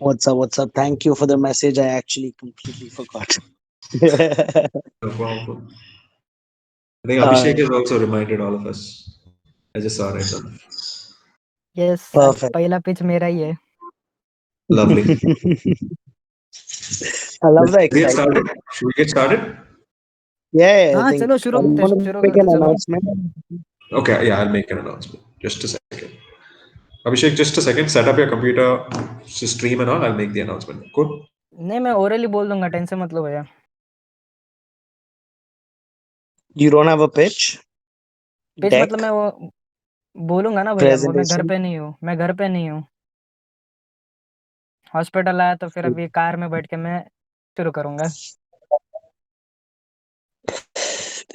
What's up? What's up? Thank you for the message. I actually completely forgot. Alright, No problem. I think Abhishek has also reminded all of us. I just saw right now. Yes, आज perfect. पहला pitch मेरा ही है। Lovely. I love the Let's get excitement. started. Should we get started? Yeah, I हाँ, think चलो शुरू you करते want to make हैं, an चलो। announcement. Okay, yeah, I'll make an announcement. Just a second. Abhishek, just a second. Set up your computer, stream and all. I'll make the announcement. Cool. नहीं, मैं orally बोल दूंगा, tension मत लो भैया। You don't have a pitch, pitch deck, मतलब मैं वो बोलूंगा ना भैया, वो मैं घर presentation. पे नहीं हूँ, मैं घर पे नहीं हूँ। हॉस्पिटल आया तो फिर अभी कार में बैठ के मैं शुरू करूंगा।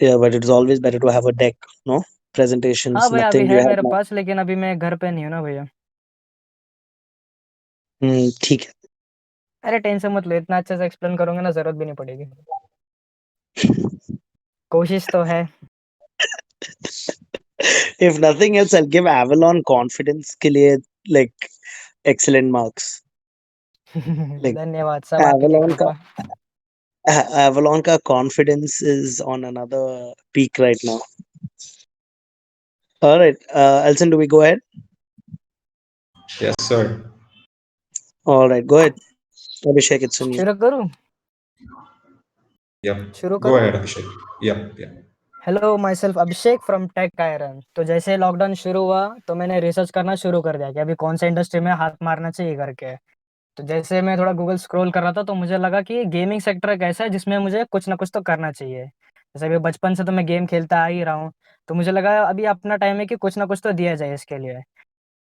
Yeah, but it's always better to have a deck, no? Presentations, हाँ भैया, अभी nothing. You है have मेरे no. पास, लेकिन अभी मैं घर पे नहीं हूँ ना भैया। ठीक है. अरे टेंशन मत लो, इतना अच्छे से एक्सप्लेन करूंगा ना, जरूरत भी नहीं पड़ेगी। कोशिश तो है। If nothing else, I'll give Avalon confidence के लिए like excellent marks. Like धन्यवाद, सब आप ही की Avalon का कृपा। Avalon का confidence is on another peak right now. All right, Elson, do we go ahead? Yes, sir. All right, go ahead. Abhishek, it's on you. शुरू करूँ? Yep. शुरू Go करूँ? ahead, Abhishek. Yep. Hello, myself Abhishek from tech iron. तो जैसे lockdown शुरू हुआ तो मैंने रिसर्च करना शुरू कर दिया कि अभी कौन सा इंडस्ट्री में हाथ मारना चाहिए करके। तो जैसे मैं थोड़ा गूगल स्क्रॉल कर रहा था तो मुझे लगा कि गेमिंग सेक्टर एक ऐसा है जिसमें मुझे कुछ ना कुछ तो करना चाहिए। जैसे अभी बचपन से तो मैं गेम खेलता आ ही रहा हूँ, तो मुझे लगा अभी अपना टाइम है कि कुछ ना कुछ तो दिया जाए इसके लिए।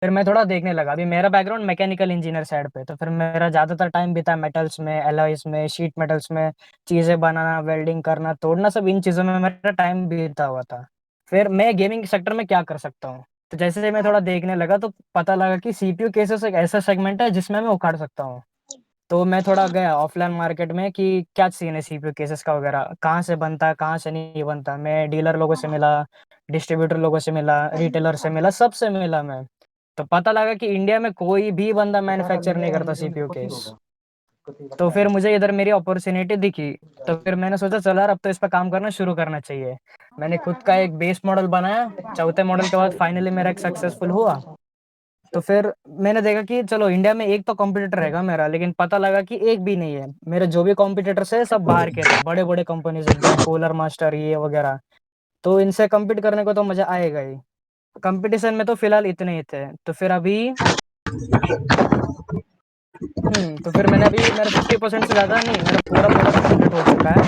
फिर मैं थोड़ा देखने लगा, अभी मेरा बैकग्राउंड मैकेनिकल इंजीनियर साइड पे, तो फिर मेरा ज़्यादातर टाइम बीता मेटल्स में, एलॉयज़ में, शीट मेटल्स में, चीज़ें बनाना, वेल्डिंग करना, तोड़ना, सब इन चीज़ों में मेरा टाइम बीता हुआ था। फिर मैं गेमिंग सेक्टर में क्या कर सकता हूँ? तो जैसे मैं थोड़ा देखने लगा तो पता लगा कि सीपीयू केसेस एक ऐसा सेगमेंट है जिसमें मैं उखाड़ सकता हूँ। तो मैं थोड़ा गया ऑफलाइन मार्केट में कि क्या सीन है सीपीयू केसेस का वगैरह, कहाँ से बनता है, कहाँ से नहीं बनता। मैं डीलर लोगों से मिला, डिस्ट्रीब्यूटर लोगों से मिला, रिटेलर से मिला, सबसे मिला मैं। तो पता लगा कि इंडिया में कोई भी बंदा मैन्युफैक्चर नहीं करता सीपीयू केस। तो फिर मुझे इधर मेरी अपॉर्चुनिटी दिखी, तो फिर मैंने सोचा चलो यार अब तो इस पर काम करना शुरू करना चाहिए। मैंने खुद का एक बेस मॉडल बनाया, चौथे मॉडल के बाद फाइनली मेरा एक सक्सेसफुल हुआ। तो फिर मैंने देखा कि चलो इंडिया में एक तो कॉम्पिटिटर रहेगा मेरा, लेकिन पता लगा कि एक भी नहीं है। मेरे जो भी कॉम्पिटिटर्स है सब बाहर के थे, बड़े बड़े कंपनीज एकदम, कूलर मास्टर ये वगैरह। तो इनसे कम्पीट करने को तो मजा आएगा ही। कंपटीशन में तो फिलहाल इतने ही थे। तो फिर अभी तो फिर मैंने अभी मेरा 50% से ज़्यादा नहीं, मेरा पूरा प्रोडक्ट कंप्लीट हो चुका है।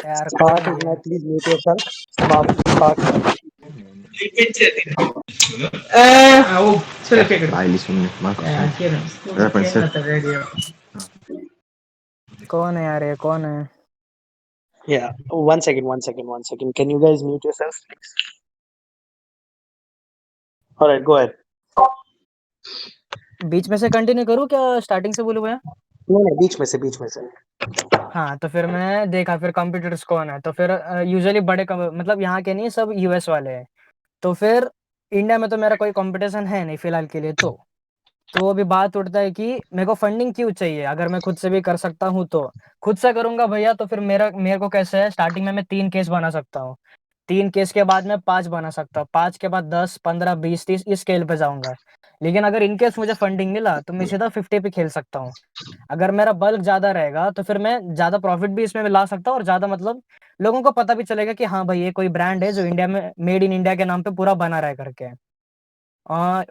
यार कोई Parth नहीं is है। not. Please mute yourself. Parth. कौन है यार, ये कौन है? Yeah. One second. One second. One second. Can you guys mute yourself, please? All right, go ahead. बीच में से कंटिन्यू करूँ क्या स्टार्टिंग से बोलूँ भैया? नहीं, बीच में से. हाँ, तो फिर मैं देखा फिर कंपटीटर्स कौन है, तो फिर यूजुअली बड़े मतलब यहाँ के नहीं, सब यूएस वाले हैं। तो फिर इंडिया में तो मेरा कोई कंपटीशन है नहीं फिलहाल के लिए। तो अभी बात उठता है कि मेरे को फंडिंग क्यों चाहिए अगर मैं खुद से भी कर सकता हूँ तो। खुद से करूंगा भैया तो फिर मेरे को कैसे है, स्टार्टिंग में मैं 3 केस बना सकता हूँ, 3 केस के बाद मैं 5 बना सकता हूँ, 5 के बाद 10, 15, 20, 30 इस स्केल पे जाऊंगा। लेकिन अगर इनकेस मुझे फंडिंग मिला तो मैं सीधा 50 पे खेल सकता हूँ। अगर मेरा बल्क ज्यादा रहेगा तो फिर मैं ज्यादा प्रॉफिट भी इसमें ला सकता हूँ, और ज्यादा मतलब लोगों को पता भी चलेगा कि हाँ भाई ये कोई ब्रांड है जो इंडिया में, मेड इन इंडिया के नाम पे पूरा बना रहा है करके।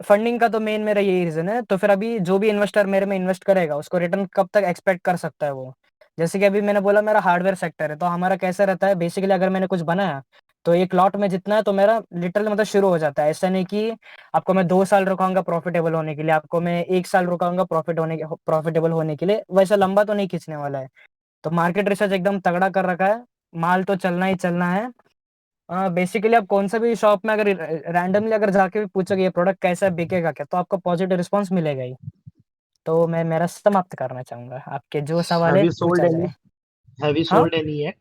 फंडिंग का तो मेन मेरा यही रीजन है। तो फिर अभी जो भी इन्वेस्टर मेरे में इन्वेस्ट करेगा उसको रिटर्न कब तक एक्सपेक्ट कर सकता है वो? जैसे कि अभी मैंने बोला मेरा हार्डवेयर सेक्टर है, तो हमारा कैसे रहता है बेसिकली, अगर मैंने कुछ बनाया तो एक लॉट में जितना है तो मेरा लिटरली मतलब शुरू हो जाता है। ऐसा नहीं कि आपको मैं 2 साल रुकाऊंगा प्रॉफिटेबल होने के लिए, आपको मैं 1 साल रुकाऊंगा प्रॉफिटेबल होने के लिए, वैसा लंबा तो नहीं खींचने वाला है। तो मार्केट रिसर्च एकदम तगड़ा कर रखा है, माल तो चलना ही चलना है। बेसिकली आप कौन सा भी शॉप में अगर रैंडमली अगर जाके भी पूछोगे ये प्रोडक्ट कैसा है, बिकेगा क्या, तो आपको पॉजिटिव रिस्पांस मिलेगा ही। तो मैं मेरा समाप्त करना चाहूंगा, आपके जो सवाल Have है you sold पूछा any? जाए। Have you हाँ, sold any yet?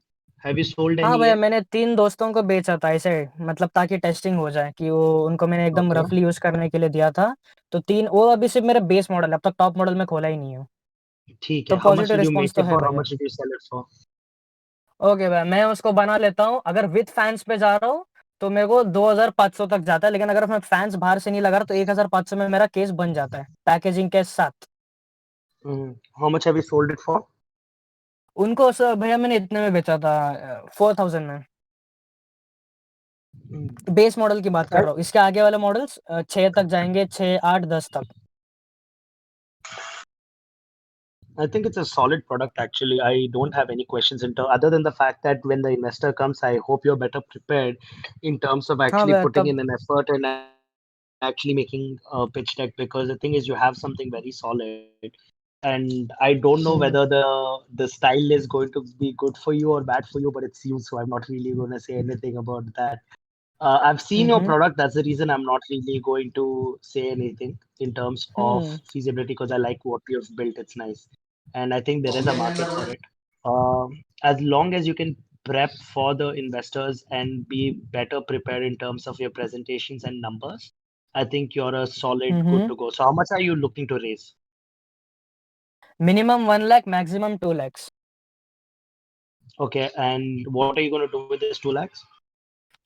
Have you sold हाँ any भैया, yet? मैंने 3 दोस्तों को बेचा था ऐसे, मतलब ताकि टेस्टिंग हो जाए कि वो उनको मैंने एकदम Okay. रफली यूज़ करने के लिए दिया था। तो 3 वो अभी सिर्फ़ मेरा बेस मॉडल है, अब तक टॉप मॉडल मैं खोला ही नहीं हूँ। ठीक तो है. How much positive did you response make तो it है for? How भैया। much did you sell it for? Okay भैया, मैं उसको बना लेता हूँ, अगर विद फैन्स पे जा रहा हूँ, तो मेरे को 2500 तक जाता है, लेकिन अगर मैं फैन्स बाहर से नहीं लगा रहा, तो 1500 में मेरा केस बन जाता है, पैकेजिंग के साथ। How much have you sold it for? उनको भैया मैंने इतने में बेचा था 4000 में। बेस मॉडल की बात कर रहा हूँ, इसके आगे वाले मॉडल्स 6 तक जाएँगे, 6, 8, 10 तक। I think it's a solid product actually. I don't have any questions other than the fact that when the investor comes, I hope you're better prepared in terms of हाँ actually भैया, putting तब in an effort and actually making a pitch deck, because the thing is you have something very solid, and I don't know whether the style is going to be good for you or bad for you, but it's you, so I'm not really going to say anything about that. I've seen your product. That's the reason I'm not really going to say anything in terms of feasibility, because I like what you've built. It's nice, and I think there is a market for it. As long as you can prep for the investors and be better prepared in terms of your presentations and numbers, I think you're a solid good to go. So how much are you looking to raise? Minimum 1 lakh, maximum 2 lakhs। Okay, and what are you going to do with this 2 lakhs?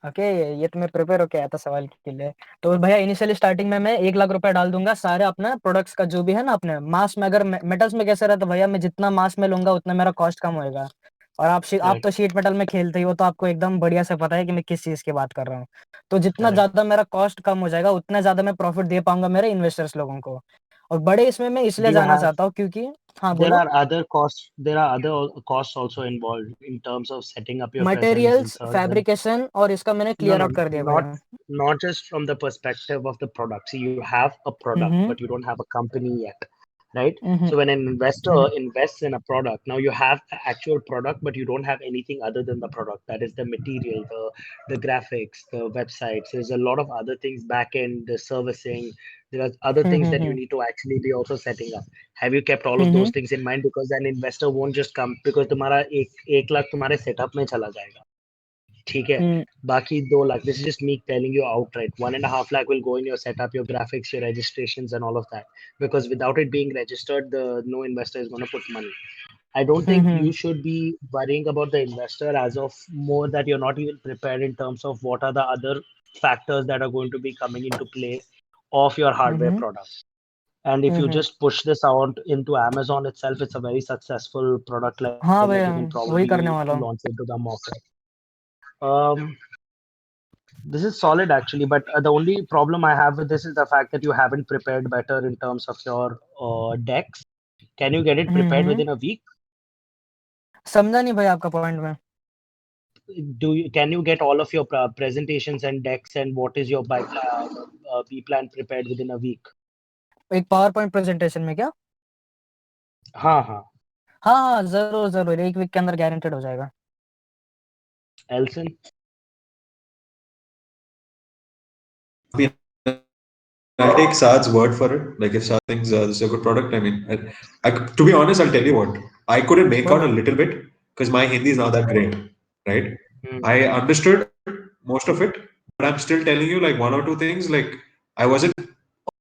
Okay, ये तो मैं prepare होके आया था सवाल के लिए। तो भैया इनिशियली स्टार्टिंग में मैं 1 लाख रुपए डाल दूँगा, सारे अपना प्रोडक्ट्स का जो भी है ना अपने मास में, अगर मेटल्स में कैसे रहता है भैया, मैं जितना मास में लूँगा उतना मेरा कॉस्ट कम होएगा। और आप Right. तो शीट मेटल में खेलते ही हो, तो आपको एकदम बढ़िया से पता है कि मैं किस चीज़ की बात कर रहा हूँ। तो जितना Correct. ज़्यादा मेरा कॉस्ट कम हो जाएगा, उतना ज़्यादा मैं प्रॉफिट दे पाऊँगा मेरे इन्वेस्टर्स लोगों को। और बड़े इसमें मैं इसलिए Do you जाना have चाहता हूँ क्योंकि हाँ, there बोलो? are other costs there are other costs also involved in terms of setting up your presence and materials, serve and fabrication और इसका मैंने no क्लियर no आउट कर दिया not भैया। not just from the perspective of the product. See, you have a hmm, product hmm. but you don't have a company yet, right? Hmm, hmm. So when an investor hmm, hmm. invests in a product, now you have the actual product but you don't have anything other than the product. That is the material, the graphics, the websites. There's a lot of other things back end, the servicing. There are other hmm, things hmm, that you hmm. need to actually be also setting up. Have you kept all hmm, of those hmm. things in mind? Because an investor won't just come because तुम्हारा एक लाख तुम्हारे setup में चला जाएगा, ठीक है? हुँ। बाकी 2 lakh, this is just me telling you outright. 1.5 lakh will go in your setup, your graphics, your registrations, and all of that. Because without it being registered, no investor is going to put money. I don't hmm, think you hmm. should be worrying about the investor as of more that you're not even prepared in terms of what are the other factors that are going to be coming into play of your hmm, hardware hmm. product. And if hmm, you hmm. just push this out into Amazon itself, it's a very successful product हाँ line that भैया, you can वही करने probably वाला हूँ। launch into the market. This is solid actually, but the only problem I have with this is the fact that you haven't prepared better in terms of your decks. Can you get it hmm, prepared hmm. within a week? समझा नहीं भैया आपका point मैं। Can you get all of your presentations and decks and what is your B plan prepared within a week? एक power point presentation में क्या? हाँ हाँ. हाँ, हाँ, ज़रूर, ज़रूर, 1 वीक के अंदर गारंटीड हो जाएगा। Elson? I mean, I'll take Saad's word for it. Like if Saad thinks this is a good product, I mean, to be honest, I'll tell you what. I couldn't make out a बोलो। little bit because my Hindi is not that great, right? Hmm. I understood most of it, but I'm still telling you like one or two things. Like I wasn't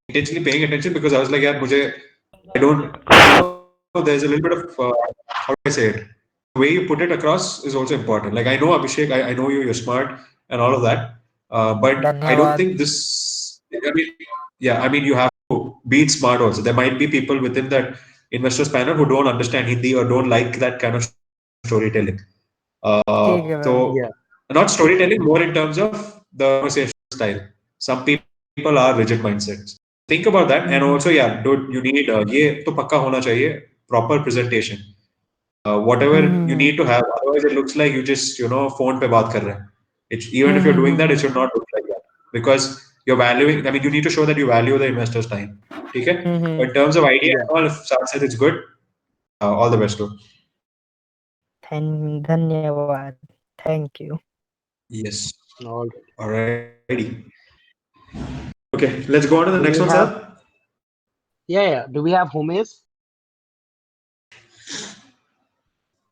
intentionally paying attention because I was like, yeah, I don't, there's a little bit of, how do I say it? The way you put it across is also important. Like I know Abhishek, I know you're smart and all of that. But I don't धन्यवाद। think this, I mean, yeah, I mean, you have to be smart also. There might be people within that investors panel who don't understand Hindi or don't like that kind of storytelling. ठीक है भैया। So, Yeah. not storytelling, more in terms of the conversation style. Some people are rigid mindsets. Think about that, and hmm, also, yeah, dude, you need ये तो पक्का होना चाहिए proper presentation. Whatever hmm, you hmm, need to have, otherwise it looks like you just phone पे बात कर रहे हैं. Even hmm, if you're hmm, doing hmm, that, it hmm, should not look like that because you're valuing. I mean, you need to show that you value the investor's time. ठीक है? हुँ, But hmm. in terms of idea, Yeah. and all, if Saad said it's good, all the best to. धन्यवाद। Thank you. Yes. All right. Alrighty. Okay, let's go on to the Do next we one, have? Saad. Yeah. Do we have homies?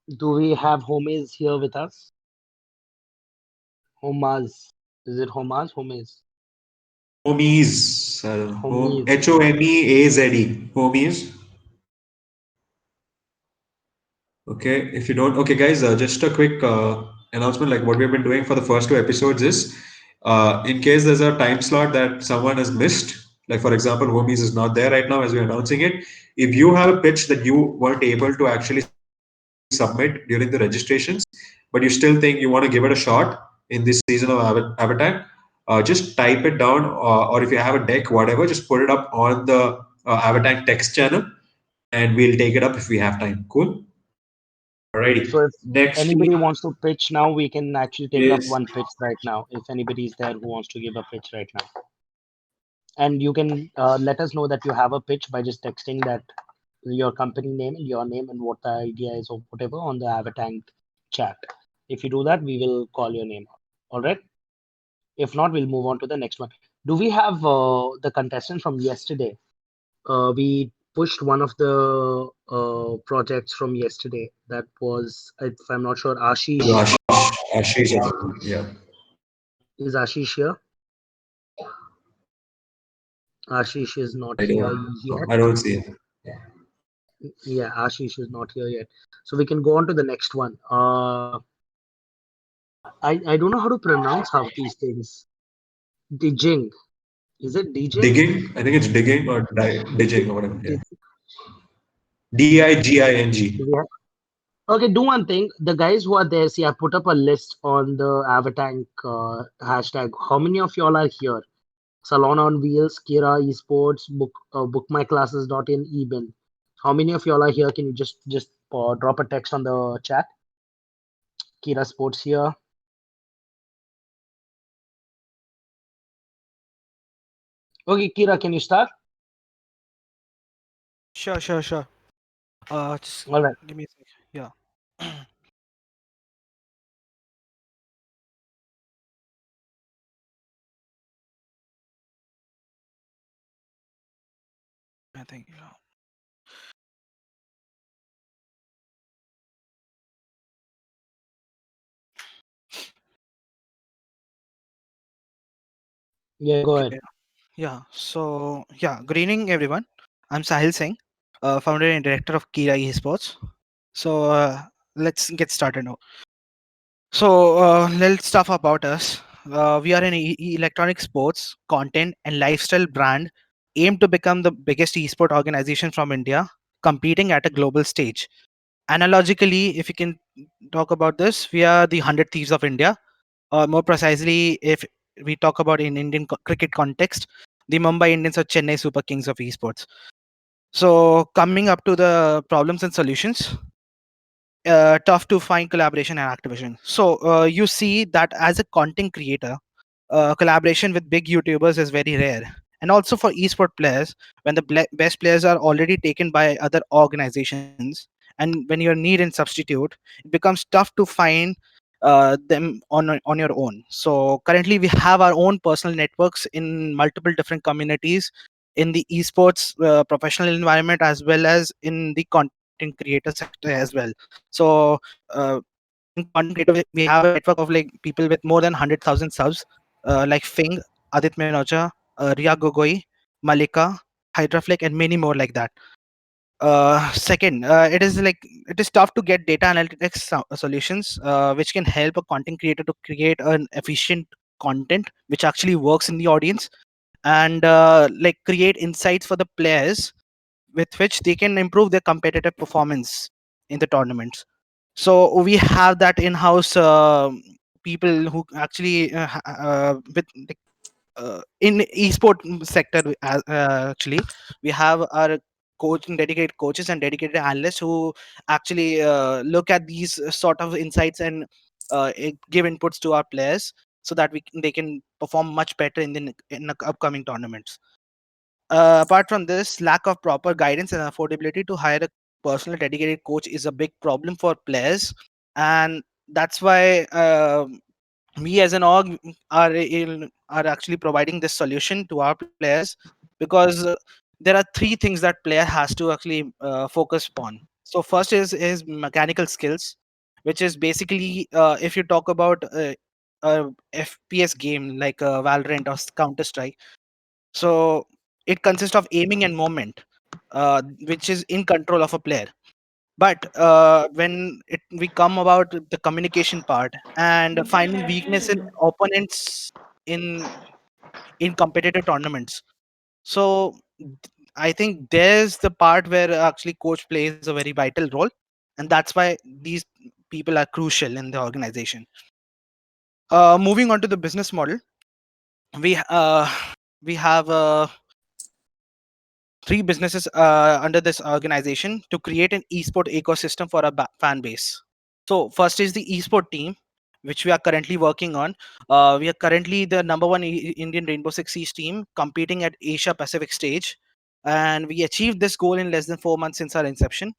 Do we have homies here with us? Homaz. Is it Homaz? Homies. Homies. Homies. Homeaze. Homies. Okay, if you don't, okay, guys, just a quick announcement. Like what we've been doing for the first two episodes is, in case there's a time slot that someone has missed, like for example, Homies is not there right now as we're announcing it. If you have a pitch that you weren't able to actually submit during the registrations, but you still think you want to give it a shot in this season of Avatar, just type it down, or if you have a deck, whatever, just put it up on the Avatar text channel, and we'll take it up if we have time. Cool. Alrighty. So if Next anybody week wants to pitch now, we can actually take up is one pitch right now. If anybody is there who wants to give a pitch right now, and you can let us know that you have a pitch by just texting that your company name, your name, and what the idea is or whatever on the Avatank chat. If you do that, we will call your name out. All right. If not, we'll move on to the next one. Do we have the contestant from yesterday? We pushed one of the projects from yesterday. That was, if I'm not sure, Ashish. Ashish, yeah. Is Ashish here? Ashish is not I here don't, yet. I don't see it. Yeah, Ashish is not here yet. So we can go on to the next one. I don't know how to pronounce half these things. Dijing. Is it Dijing? Digging, I think it's digging or digging or whatever. Yeah. Di- Diging. do we have- Okay, do one thing. The guys who are there, see, I put up a list on the Avatank hashtag. How many of y'all are here? Salon on Wheels, Kira Esports, bookmyclasses.in, Eben. How many of y'all are here? Can you just drop a text on the chat? Kira Sports here. Okay, Kira, can you start? Sure. Just All right. give me a sec. Yeah. I think yeah. Yeah, go ahead. Okay. Yeah. So yeah. Good evening, everyone. I'm Sahil Singh, founder and director of Kira Esports. So let's get started now. So little stuff about us. We are an electronic sports, content, and lifestyle brand aimed to become the biggest esport organization from India, competing at a global stage. Analogically, if you can talk about this, we are the 100 Thieves of India, or more precisely, if we talk about in Indian cricket context, the Mumbai Indians or Chennai Super Kings of esports. So coming up to the problems and solutions, tough to find collaboration and activation. So you see that as a content creator, collaboration with big YouTubers is very rare. And also for esport players, when the best players are already taken by other organizations, and when you're need and substitute, it becomes tough to find them on your own. So currently, we have our own personal networks in multiple different communities in the esports professional environment as well as in the content creator sector as well. So uh, in content creator, we have a network of like people with more than 100,000 subs, like Fing, Adit Menocha, Ria Gogoi, Malika, Hydraflick, and many more like that. Second, it is tough to get data analytics solutions which can help a content creator to create an efficient content which actually works in the audience, and like create insights for the players with which they can improve their competitive performance in the tournaments. So we have that in-house people who actually with like, in esport sector actually we have our coach and dedicated coaches and dedicated analysts who actually look at these sort of insights and give inputs to our players so that they can perform much better in the upcoming tournaments. Apart from this, lack of proper guidance and affordability to hire a personal dedicated coach is a big problem for players, and that's why we as an org are actually providing this solution to our players, because there are three things that player has to actually focus upon. So first is mechanical skills, which is basically if you talk about a FPS game like Valorant or Counter Strike. So it consists of aiming and movement, which is in control of a player. But when we come about the communication part and finding weakness in opponents in competitive tournaments, so I think there's the part where actually coach plays a very vital role, and that's why these people are crucial in the organization. Moving on to the business model, we uh, we have three businesses under this organization to create an esport ecosystem for our fan base. So first is the esport team, which we are currently working on. We are currently the number one Indian Rainbow Six Siege team competing at Asia Pacific stage, and we achieved this goal in less than 4 months since our inception.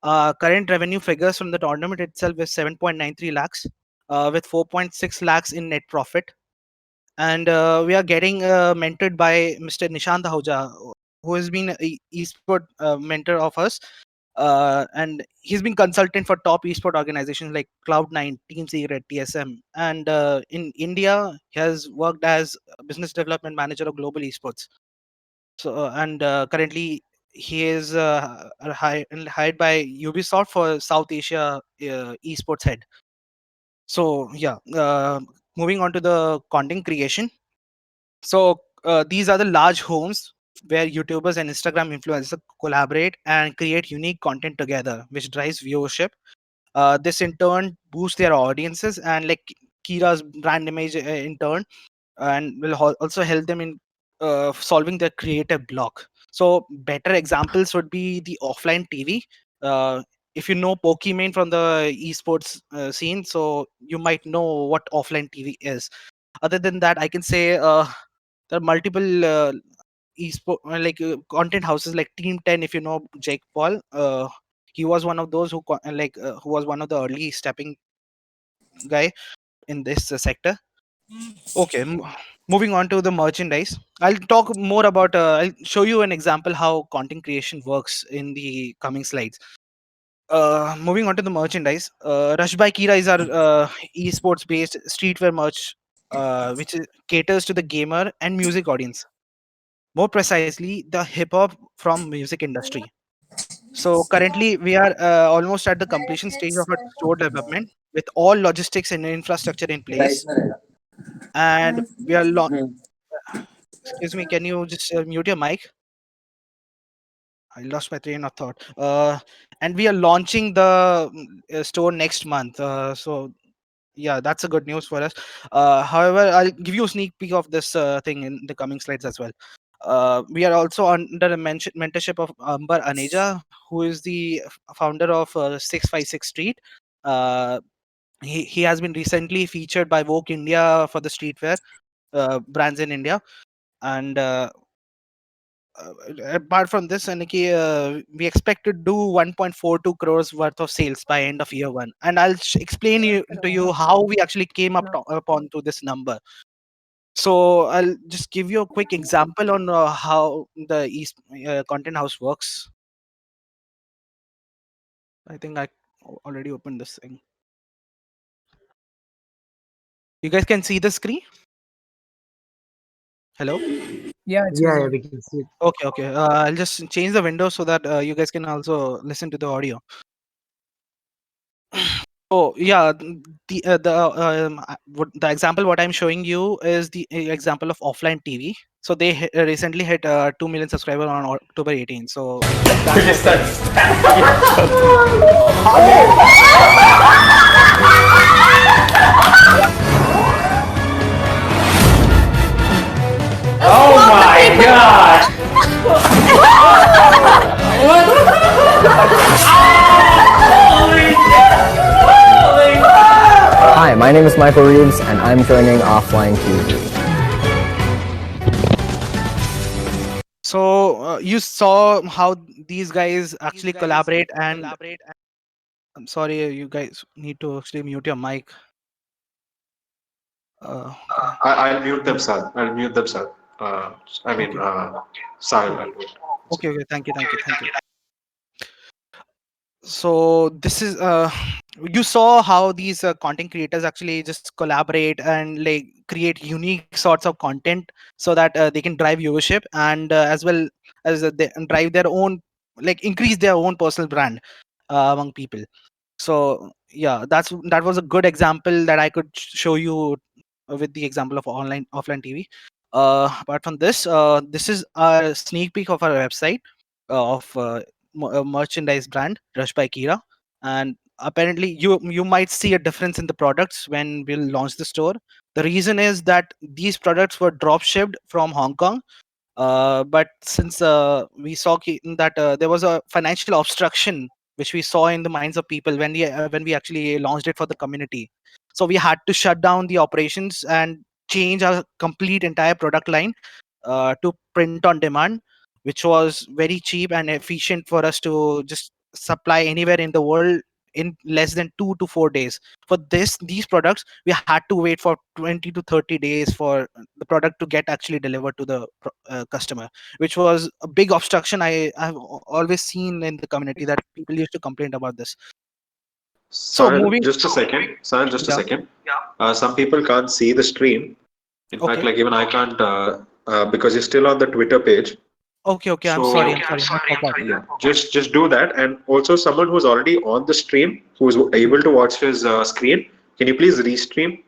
Current revenue figures from the tournament itself is 7.93 lakhs, with 4.6 lakhs in net profit. And we are getting mentored by Mr. Nishant Ahuja, who has been an esport mentor of us. And he's been consultant for top esport organizations like Cloud9, Team Secret, TSM. And in India, he has worked as a business development manager of global esports. So, and currently, he is hired by Ubisoft for South Asia esports head. So, yeah, moving on to the content creation. So these are the large homes where YouTubers and Instagram influencers collaborate and create unique content together, which drives viewership. This in turn boosts their audiences and like Kira's brand image in turn, and will also help them in solving their creative block. So better examples would be the offline TV. Uh, if you know Pokimane from the esports scene, so you might know what offline TV is. Other than that, I can say there are multiple content houses like Team 10. If you know Jake Paul, he was one of those who was one of the early stepping guy in this sector. Okay, moving on to the merchandise. I'll talk more about. I'll show you an example how content creation works in the coming slides. Moving on to the merchandise. Rush by Kira is our esports based streetwear merch, which caters to the gamer and music audience. More precisely, the hip hop from music industry. So currently, we are almost at the completion stage of our store development with all logistics and infrastructure in place, and we are. Excuse me, can you just mute your mic? I lost my train of thought. And we are launching the store next month. So yeah, that's a good news for us. However, I'll give you a sneak peek of this thing in the coming slides as well. We are also under the mentorship of Ambar Aneja, who is the founder of 656 Street. Uh, he has been recently featured by Vogue India for the streetwear brands in India. And apart from this, Aniki, we expect to do 1.42 crores worth of sales by end of year one. And I'll explain to you how we actually came upon to this number. So I'll just give you a quick example on how the content house works. I think I already opened this thing. You guys can see the screen? Hello? Yeah, it's Yeah, visible. we can see it. Okay. I'll just change the window so that you guys can also listen to the audio. Oh yeah, the example what I'm showing you is the example of offline TV. So they recently hit 2 million subscribers on October 18. So Oh my god! Hi, my name is Michael Reeves, and I'm joining Offline TV. So you saw how these guys actually collaborate, and I'm sorry, you guys need to actually mute your mic. Okay. I'll mute them, sir. I'll mute them, sir. I mean, Sahil, I'll do it. Okay. Thank you. So this is you saw how these content creators actually just collaborate and like create unique sorts of content so that they can drive viewership and as well as they drive their own, like increase their own personal brand among people. So yeah, that was a good example that I could show you with the example of online offline TV. Apart from this, this is a sneak peek of our website of merchandise brand Rush by Kira, and apparently you might see a difference in the products when we'll launch the store. The reason is that these products were drop shipped from Hong Kong, but since we saw that there was a financial obstruction which we saw in the minds of people when we actually launched it for the community, so we had to shut down the operations and change our complete entire product line to print on demand, which was very cheap and efficient for us to just supply anywhere in the world in less than 2 to 4 days. For these products, we had to wait for 20 to 30 days for the product to get actually delivered to the customer, which was a big obstruction I've always seen in the community that people used to complain about this. So Sahil, moving, just a second. Sahil, just a yeah, second. Some people can't see the stream. In fact, okay, like even I can't because you're still on the Twitter page. okay, I'm So sorry, my fault, my fault. yeah, just do that. And also, someone who's already on the stream, who's able to watch his screen, can you please restream?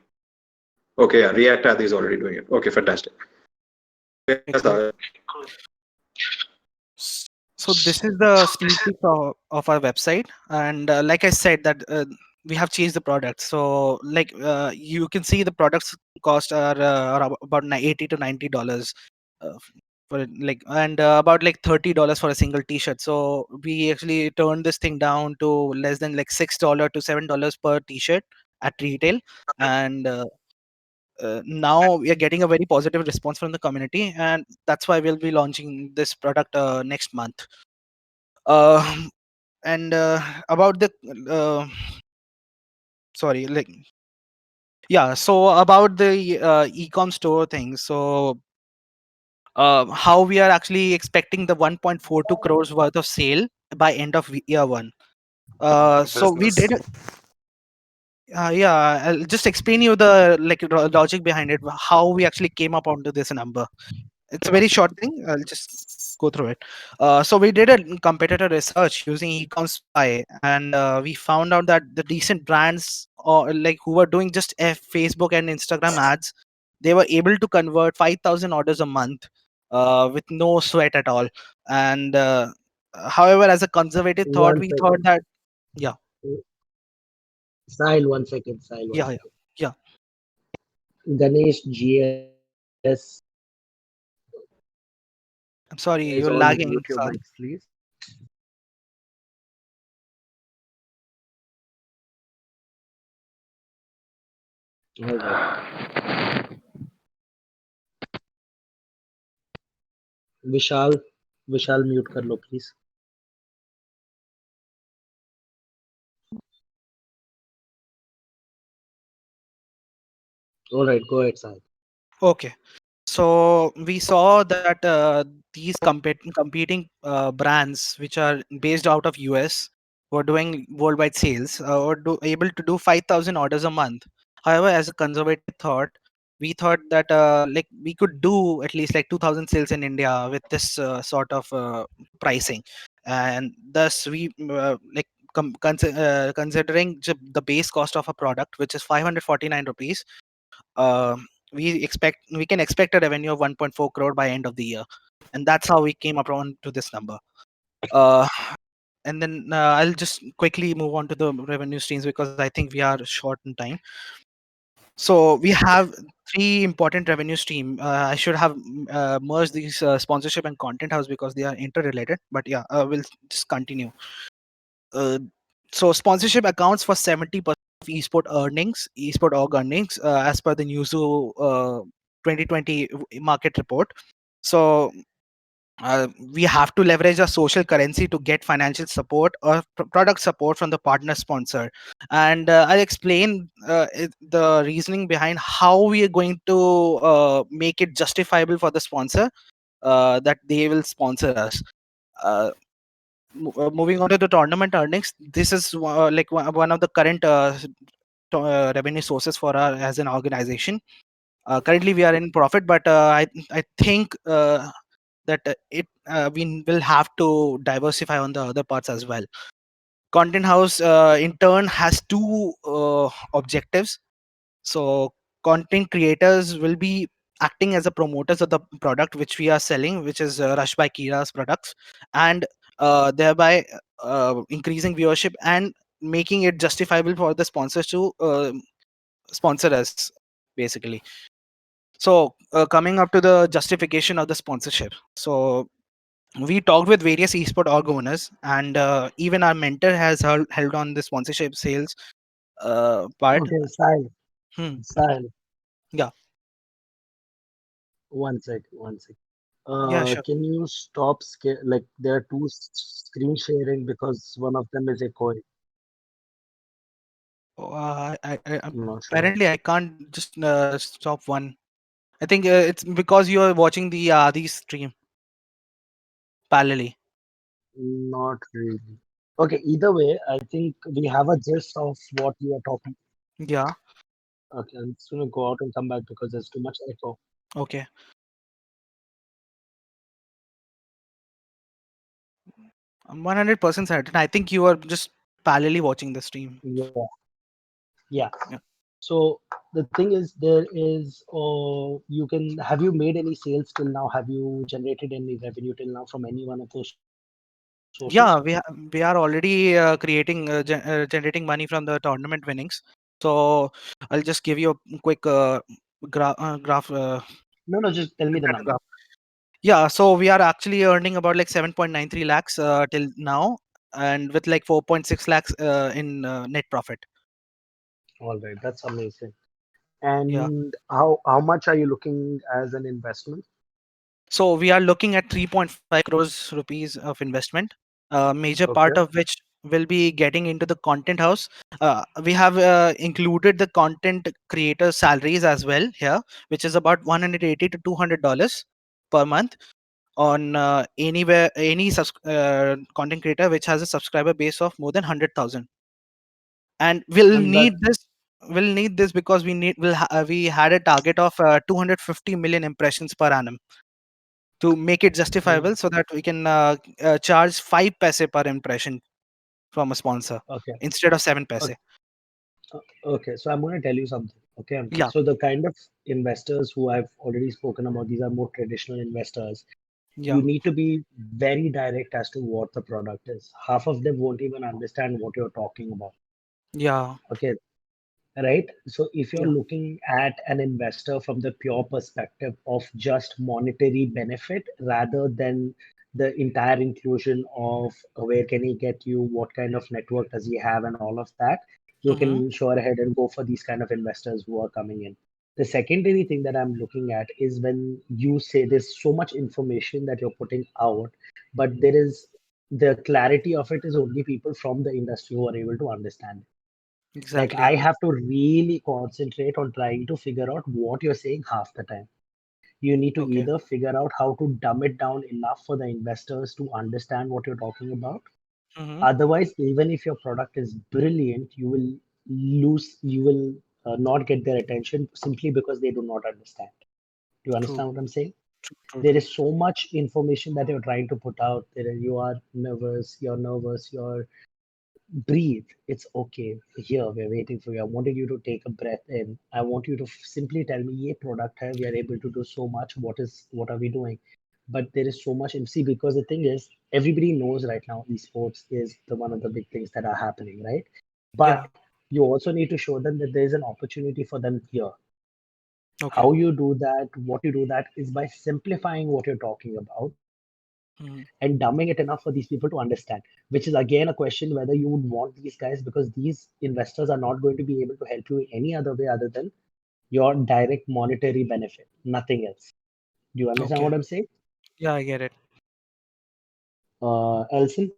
Okay, yeah, React Ads is already doing it. Okay, fantastic. Yes, Okay, cool. So this is the sneak peek of our website, and like I said that we have changed the products. So like you can see the products cost are about $80 to $90 uh, for like, and about like $30 for a single T-shirt. So we actually turned this thing down to less than like $6 to $7 per T-shirt at retail, and now we are getting a very positive response from the community, and that's why we'll be launching this product next month. uh, and about the uh, sorry, like, yeah, so about the e-com store thing. So how we are actually expecting the 1.42 crores worth of sale by end of year one. So we did yeah, I'll just explain you the like logic behind it, how we actually came up onto this number. It's a very short thing. I'll just go through it. So we did a competitor research using Ecom Spy, and we found out that the decent brands, or like who were doing just Facebook and Instagram ads, they were able to convert 5,000 orders a month with no sweat at all. And however, as a conservative thought, One we thought second. that yeah, Sahil, 1 second. Sahil, one yeah, yeah, second. yeah. Ganesh GS. I'm sorry, Guys, you're all lagging, mute your Sal. mics, please. All right. Vishal Vishal mute कर लो please. All right, go ahead, Sahil. Okay. So we saw that these competing brands, which are based out of US, were doing worldwide sales or able to do 5,000 orders a month. However, as a conservative thought, we thought that like we could do at least like 2,000 sales in India with this sort of pricing, and thus we like considering the base cost of a product, which is 549 rupees. We can expect a revenue of 1.4 crore by end of the year, and that's how we came around to this number. uh, and then I'll just quickly move on to the revenue streams because I think we are short in time. So we have three important revenue stream. I should have merged these sponsorship and content house because they are interrelated, but yeah, we'll just continue. uh, so sponsorship accounts for 70% of esport org earnings, as per the Newzoo 2020 market report. So we have to leverage a social currency to get financial support or product support from the partner sponsor, and I'll explain the reasoning behind how we are going to make it justifiable for the sponsor that they will sponsor us. uh, moving on to the tournament earnings, this is like one of the current revenue sources for our as an organization. Currently, we are in profit, but I think that we will have to diversify on the other parts as well. Content House in turn has two objectives. So content creators will be acting as a promoters of the product which we are selling, which is Rush by Kira's products, and thereby increasing viewership and making it justifiable for the sponsors to sponsor us, basically. So coming up to the justification of the sponsorship. So we talked with various esport org owners, and even our mentor has held on the sponsorship sales part. Okay, Sahil. Hmm. Sahil. Yeah. One sec. Yeah, sure. Can you stop like there are two screen sharing because one of them is echoing. I'm not sure. Apparently I can't just stop one. I think it's because you are watching the stream parallelly. Not really. Okay, either way, I think we have a gist of what we are talking. Yeah. Okay, I'm just gonna go out and come back because there's too much echo. Okay. I'm 100% certain. I think you are just parallelly watching the stream. Yeah. Yeah. So the thing is, there is, you can, have you made any sales till now? Have you generated any revenue till now from any one of those sources? Yeah, we are already creating generating money from the tournament winnings. So I'll just give you a quick graph. No, just tell me the Graph. number. Yeah, so we are actually earning about like 7.93 lakhs till now, and with like 4.6 lakhs in net profit. All right, that's amazing. Yeah. And how much are you looking as an investment? So we are looking at 3.5 crores rupees of investment, major Okay. part of which will be getting into the content house. We have included the content creator salaries as well here, which is about $180 to $200 per month on any content creator which has a subscriber base of more than 100,000. And And that, we'll need this because we had a target of 250 million impressions per annum to make it justifiable, so that we can charge 5 paise per impression from a sponsor okay. instead of 7 paise. Okay, so I'm going to tell you something. Okay, Yeah. so the kind of investors who I've already spoken about, these are more traditional investors. Yeah. You need to be very direct as to what the product is. Half of them won't even understand what you're talking about. Yeah. Okay, right? So if you're Yeah. looking at an investor from the pure perspective of just monetary benefit rather than the entire inclusion of where can he get you, what kind of network does he have, and all of that, you Mm-hmm. can sure ahead and go for these kind of investors who are coming in. The secondary thing that I'm looking at is when you say there's so much information that you're putting out, but there is the clarity of it is only people from the industry who are able to understand it. Like Exactly. I have to really concentrate on trying to figure out what you're saying half the time. You need to Okay. either figure out how to dumb it down enough for the investors to understand what you're talking about. Mm-hmm. Otherwise, even if your product is brilliant, you will not get their attention simply because they do not understand. Do you understand True. what I'm saying? True. There is so much information that you're trying to put out there. You are nervous, you're breathe. It's okay. Here, we're waiting for you. I wanted you to take a breath in. I want you to simply tell me, "Ye product hai. We are able to do so much. What are we doing?" But there is so much. And see, because the thing is, everybody knows right now, esports is the one of the big things that are happening, right? Yeah. But you also need to show them that there is an opportunity for them here. Okay. How you do that, what you do that is by simplifying what you're talking about Mm-hmm. and dumbing it enough for these people to understand, which is again a question whether you would want these guys, because these investors are not going to be able to help you in any other way other than your direct monetary benefit, nothing else. Do you understand Okay. what I'm saying? Yeah, I get it. Elson?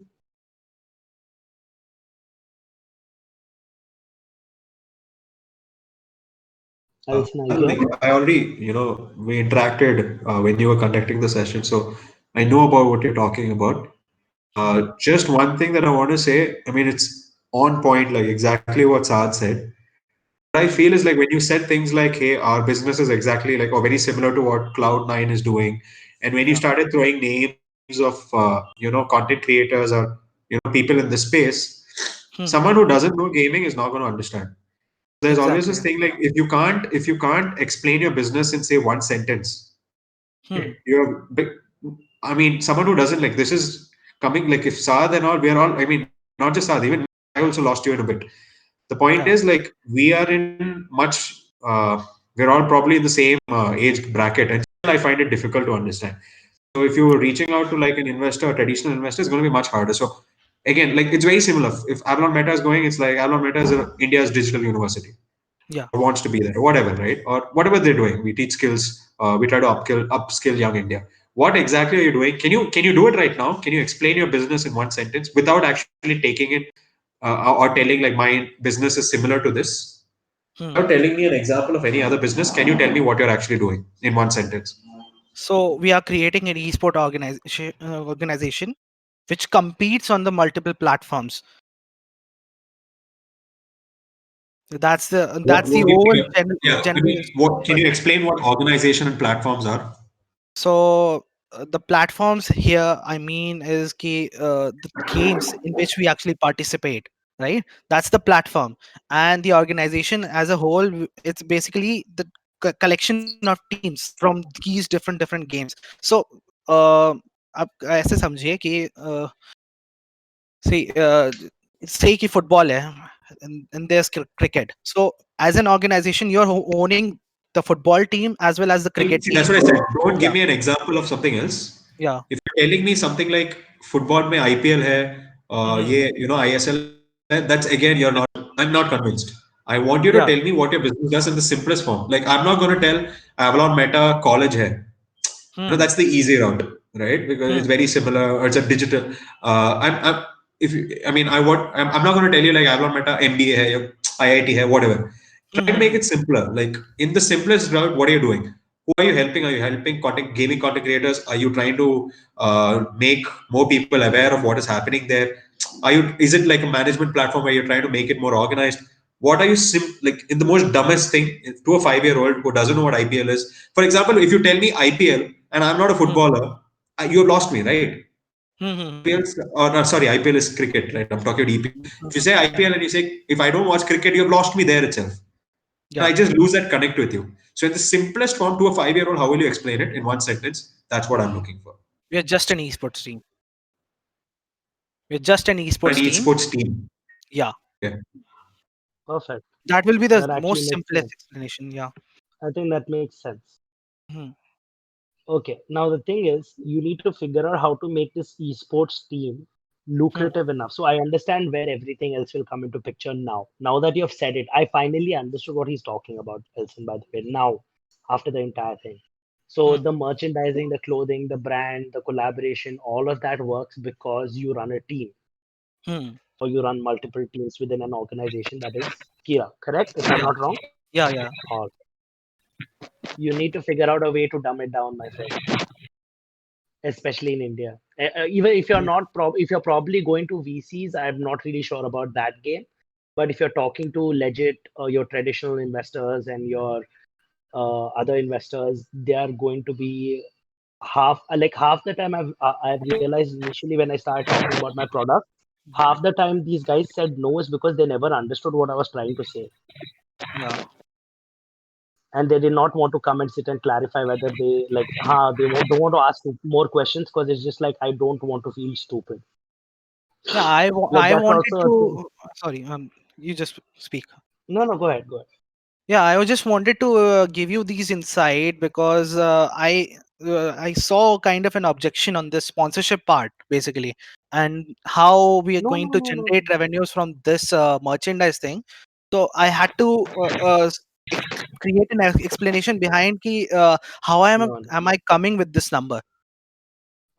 Elson, are you Like here? I already, we interacted when you were conducting the session, so I know about what you're talking about. Just one thing that I want to say. I mean, it's on point, like exactly what Saad said. What I feel is like when you said things like, "Hey, our business is exactly like or very similar to what Cloud9 is doing," and when you Yeah. started throwing names of content creators or people in this space, Hmm. someone who doesn't know gaming is not going to understand. There's always Exactly. this thing like if you can't explain your business in say one sentence, Hmm. you're I mean, someone who doesn't like this is coming like if Saad and all, we are all. I mean, not just Saad, even I also lost you in a bit. The point is Yeah. like we are in much. We're all probably in the same age bracket, and still I find it difficult to understand. So if you're reaching out to like an investor, a traditional investor, it's going to be much harder. So again, like it's very similar. If Avalon Meta is going, it's like Avalon Meta is India's digital university Yeah. or wants to be there or whatever, right? Or whatever they're doing. We teach skills. We try to upskill young India. What exactly are you doing? Can you do it right now? Can you explain your business in one sentence without actually taking it or telling like my business is similar to this? Hmm. Without telling me an example of any other business, can you tell me what you're actually doing in one sentence? So we are creating an esport organization which competes on the multiple platforms. That's the What, that's the what can overall you, yeah, I general mean, what can you perspective. explain what organization and platforms are? So the platforms here, I mean, is the games in which we actually participate, right? That's the platform, and the organization as a whole, it's basically the collection of teams from these different games. So आप ऐसे समझिए कि see say कि football है and there's cricket. So as an organization, you're owning the football team as well as the cricket See, that's team. what I said. Don't give Yeah, me an example of something else. yeah. If you're telling me something like football में IPL है, Mhm. ये ISL है, that's again you're not. I'm not convinced. I want you to Yeah. tell me what your business does in the simplest form. Like I'm not going to tell Avalon Meta college है. Hmm. That's the easy route, right? Because it's Hmm. very similar. Or it's a digital. I'm if you, I mean I want I'm not going to tell you like Avalon Meta MBA है, या IIT है, whatever. Try to make Hmm. it simpler. Like in the simplest route, what are you doing? Who are you helping? Are you helping gaming content creators? Are you trying to make more people aware of what is happening there? Are you? Is it like a management platform where you're trying to make it more organized? What are you like in the most dumbest thing to a 5-year-old who doesn't know what IPL is? For example, if you tell me IPL and I'm not a Hmm. footballer, you have lost me, right? Hmm. IPL, or no, sorry, IPL is cricket, right? I'm talking about EPL. If you say Yeah. IPL and you say if I don't watch cricket, you have lost me there itself. Yeah. I just lose that connect with you. So in the simplest form to a 5-year-old, how will you explain it in one sentence? That's what I'm looking for. We're just an esports team. We're just an An esports team. esports team. Yeah. Yeah. Perfect. That will be the That actually most makes simplest sense. explanation. Yeah. I think that makes sense. Hmm. Okay, now the thing is, you need to figure out how to make this esports team Hmm. lucrative enough. So I understand where everything else will come into picture now. Now that you have said it, I finally understood what he's talking about, Elson, by the way, now, after the entire thing. So Hmm. the merchandising, the clothing, the brand, the collaboration, all of that works because you run a team Hmm. or you run multiple teams within an organization that is Kira, correct? If I'm Yeah. not wrong? Yeah. Yeah. Or you need to figure out a way to dumb it down, my friend, especially in India. Even if you're not if you're probably going to VCs, I'm not really sure about that game. But if you're talking to legit your traditional investors and your other investors, they are going to be half the time I've realized initially when I started talking about my product, half the time these guys said no is because they never understood what I was trying to say, Yeah. and they did not want to come and sit and clarify whether they like don't want to ask more questions because it's just like I don't want to feel stupid. Yeah. Like I that's wanted also a thing. to. Sorry. You just speak. No, go ahead. Yeah, I just wanted to give you these insight because I saw kind of an objection on this sponsorship part basically, and how we are No, going no, to no, no, generate revenues from this merchandise thing. So I had to create an explanation behind how no, no. am I coming with this number?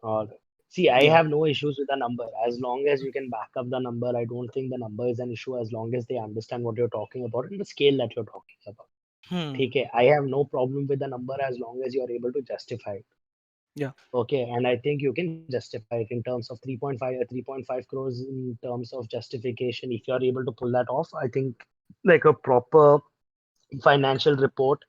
All right. See, I Yeah. have no issues with the number as long as you can back up the number. I don't think the number is an issue as long as they understand what you're talking about and the scale that you're talking about. Hmm. Okay, I have no problem with the number as long as you are able to justify it. Yeah. Okay, and I think you can justify it in terms of 3.5 crores in terms of justification. If you are able to pull that off, I think like a proper financial report,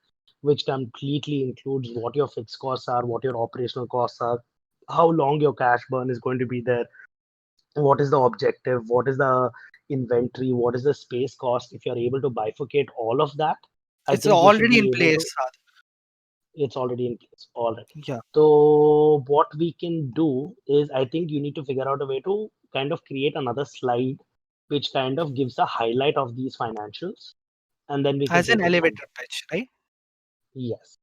which completely includes what your fixed costs are, what your operational costs are, how long your cash burn is going to be there, what is the objective, what is the inventory, what is the space cost. If you're able to bifurcate all of that, I It's think you should already in be able to. place. It's already in place. All right. Yeah. So what we can do is, I think you need to figure out a way to kind of create another slide which kind of gives a highlight of these financials, and then we can As an take it from elevator there. pitch, right? Yes.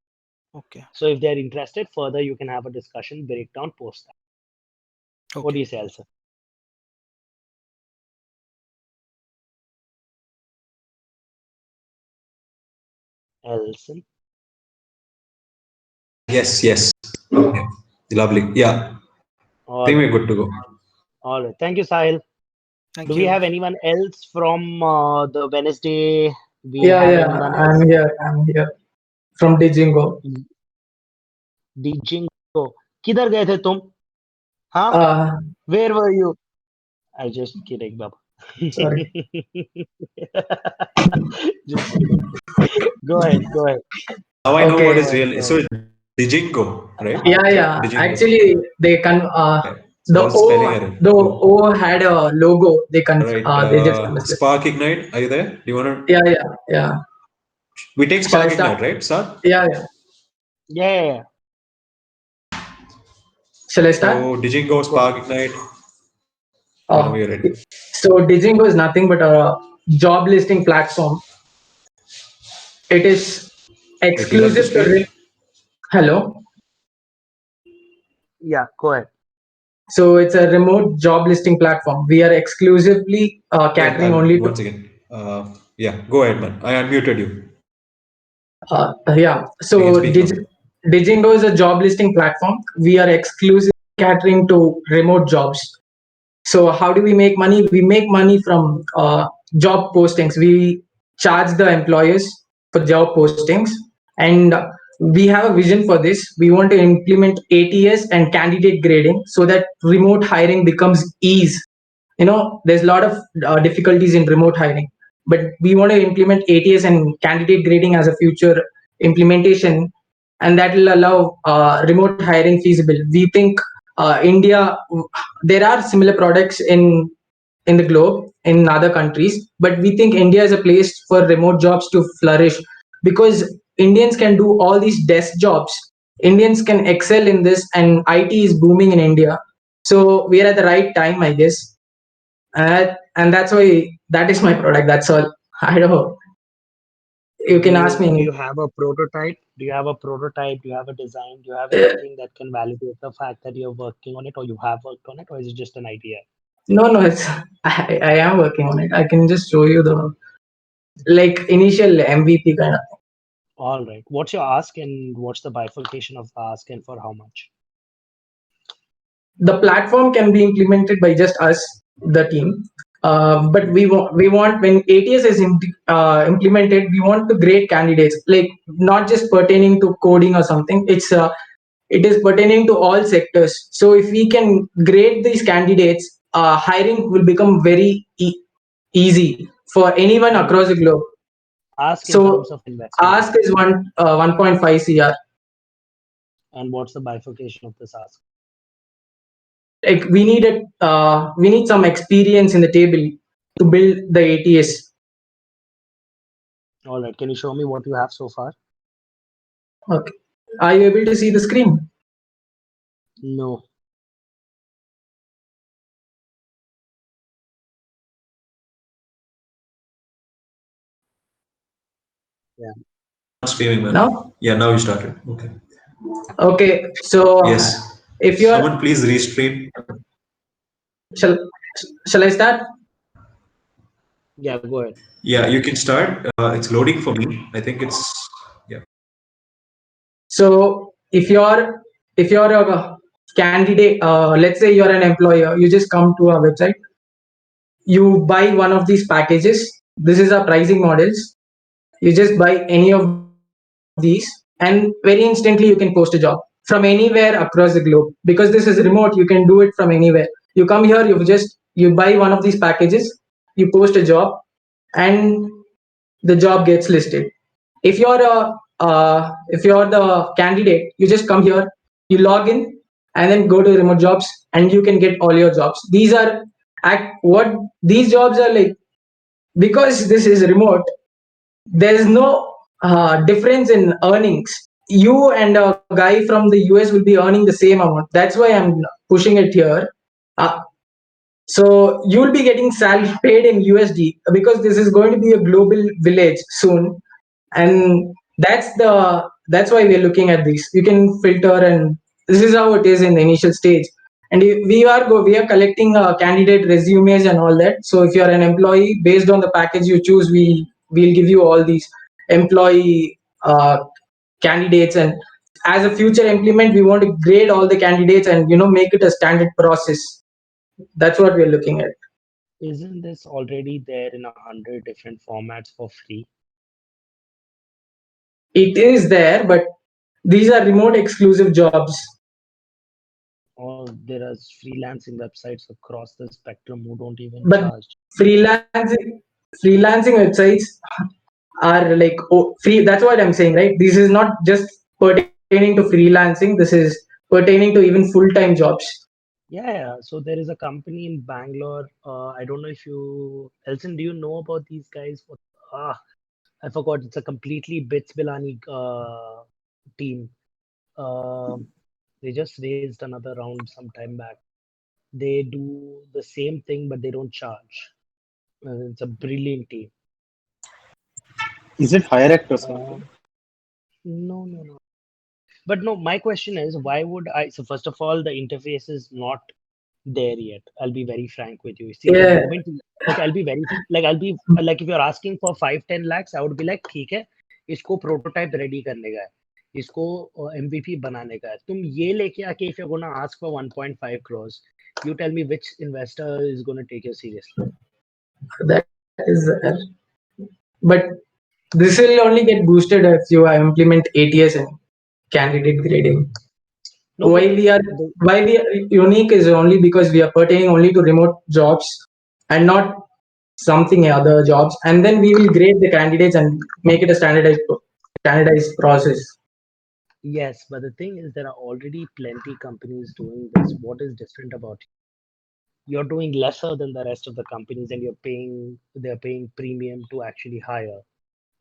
Okay. So if they're interested further, you can have a discussion, breakdown, post that. What do Okay. you say, Elsa? Elson? Yes, yes. Okay. Lovely. Yeah. I All think right. we're good to go. All right. Thank you, Sahil. Thank Do we you. have anyone else from the Wednesday? We Yeah, have yeah, anyone I'm else? here. I'm here from Dijingo. Dijingo. किधर गए थे तुम? हाँ? Uh, Where were you? I just kidding, Baba. sorry. Just kidding. Go ahead. Go ahead. Now I know what Okay. is real. So Dijingo, right? Yeah, yeah. Dijingo. Actually, they Okay. So the how's the spelling error? the O had a logo. Right. They just missed it. Spark Ignite. Are you there? Do you want to? Yeah, yeah, yeah. We take Shall I Spark start? Ignite, right, Sir? Yeah, yeah. Yeah. Shall I start? So Dijingo, Spark Ignite. Whenever Oh, you're ready. so Dijingo is nothing but a job listing platform. It is Wait, you'll have to exclusive to. speak. Hello. Yeah. Go ahead. So it's a remote job listing platform. We are exclusively catering only to. Once again. Yeah, go ahead, man. I unmuted you. Yeah. You So can speak now. Dijingo is a job listing platform. We are exclusively catering to remote jobs. So how do we make money? We make money from job postings. We charge the employers for job postings, and we have a vision for this. We want to implement ATS and candidate grading so that remote hiring becomes ease. There's a lot of difficulties in remote hiring, but we want to implement ATS and candidate grading as a future implementation, and that will allow remote hiring feasible. We think India, there are similar products in the globe in other countries, but we think India is a place for remote jobs to flourish because Indians can do all these desk jobs. Indians can excel in this, and IT is booming in India. So we are at the right time, I guess. And that's why that is my product. That's all. I don't know. You can ask Do me. you have a prototype? Do you have a prototype? Do you have a design? Do you have Uh, anything that can validate the fact that you're working on it, or you have worked on it, or is it just an idea? No, it's I am working on it. I can just show you the like initial MVP kind of. All right. What's your ask, and what's the bifurcation of the ask, and for how much? The platform can be implemented by just us, the team. But we want when ATS is implemented, we want to grade candidates, like not just pertaining to coding or something. It is pertaining to all sectors. So if we can grade these candidates, hiring will become very easy for anyone across the globe. Ask in So terms of investment, ask is 1.5 CR. and what's the bifurcation of this ask? Like we need some experience in the table to build the ATS. All right. Can you show me what you have so far? Okay. Are you able to see the screen? No. Streaming, man. No? Yeah, now you started. Okay. Okay. So Yes. if you are, Someone please restream. shall shall I start? Yeah. Go ahead. Yeah, you can start. It's loading for me. I think it's yeah. So if you're a candidate, let's say you're an employer, you just come to our website, you buy one of these packages. This is our pricing models. You just buy any of these, and very instantly you can post a job. from anywhere across the globe. Because this is remote, you can do it from anywhere. You come here, you buy one of these packages, you post a job, and the job gets listed. If you're the candidate, you just come here, you log in, and then go to remote jobs, and you can get all your jobs. What these jobs are like, because this is remote. There's no difference in earnings. You and a guy from the US will be earning the same amount. That's why I'm pushing it here. Uh, so you'll be getting salary paid in USD, because this is going to be a global village soon, and that's why we're looking at this. You can filter, and this is how it is in the initial stage. And we are collecting candidate resumes and all that. So if you are an employee, based on the package you choose, we'll give you all these employee candidates. And as a future implement, we want to grade all the candidates and make it a standard process. That's what we're looking at. Isn't this already there in 100 different formats for free? It is there, but these are remote exclusive jobs. Or there are freelancing websites across the spectrum who don't even But charge. freelancing websites are like free. That's what I'm saying, right? This is not just pertaining to freelancing. This is pertaining to even full-time jobs. Yeah. So there is a company in Bangalore. I don't know if you, Elson, do you know about these guys? I forgot. It's a completely Bits Bilani team. They just raised another round some time back. They do the same thing, but they don't charge. It's a brilliant team. Is it HireAct or something? No. But no, my question is, why would I? So first of all, the interface is not there yet. I'll be very frank with you. See, Yeah. the moment, like, I'll be like, if you're asking for 5-10 lakhs, I would be like, ठीक है, इसको prototype ready करने का है, इसको MVP बनाने का है. तुम ये लेके आके, if you're gonna ask for 1.5 crores, you tell me which investor is gonna take you seriously. That is, but this will only get boosted if you implement ATS and candidate grading. No, why we are unique is only because we are pertaining only to remote jobs and not something other jobs, and then we will grade the candidates and make it a standardized process. Yes, but the thing is, there are already plenty companies doing this. What is different about you? You're doing lesser than the rest of the companies, and they're paying premium to actually hire,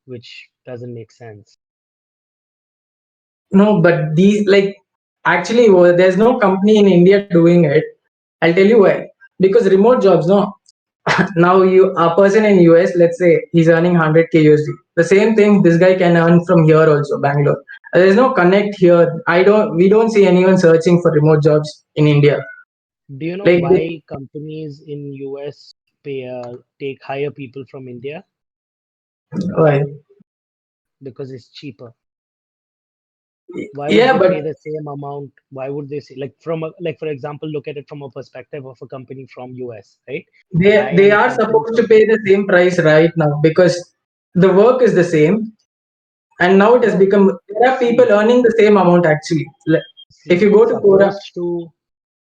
which doesn't make sense. No, but these, like, actually, there's no company in India doing it. I'll tell you why. Because remote jobs, no. Now a person in US, let's say he's earning 100k USD. The same thing this guy can earn from here also, Bangalore. There's no connect here. We don't see anyone searching for remote jobs in India. Do you know Like why companies in US take hire people from India? Why? Because it's cheaper. Why would Yeah, they but pay the same amount? Why would they say, like, for example, look at it from a perspective of a company from US, right? they are supposed to pay the same price right now because the work is the same, and now it has become, there are people earning the same amount actually. If you go to Quora,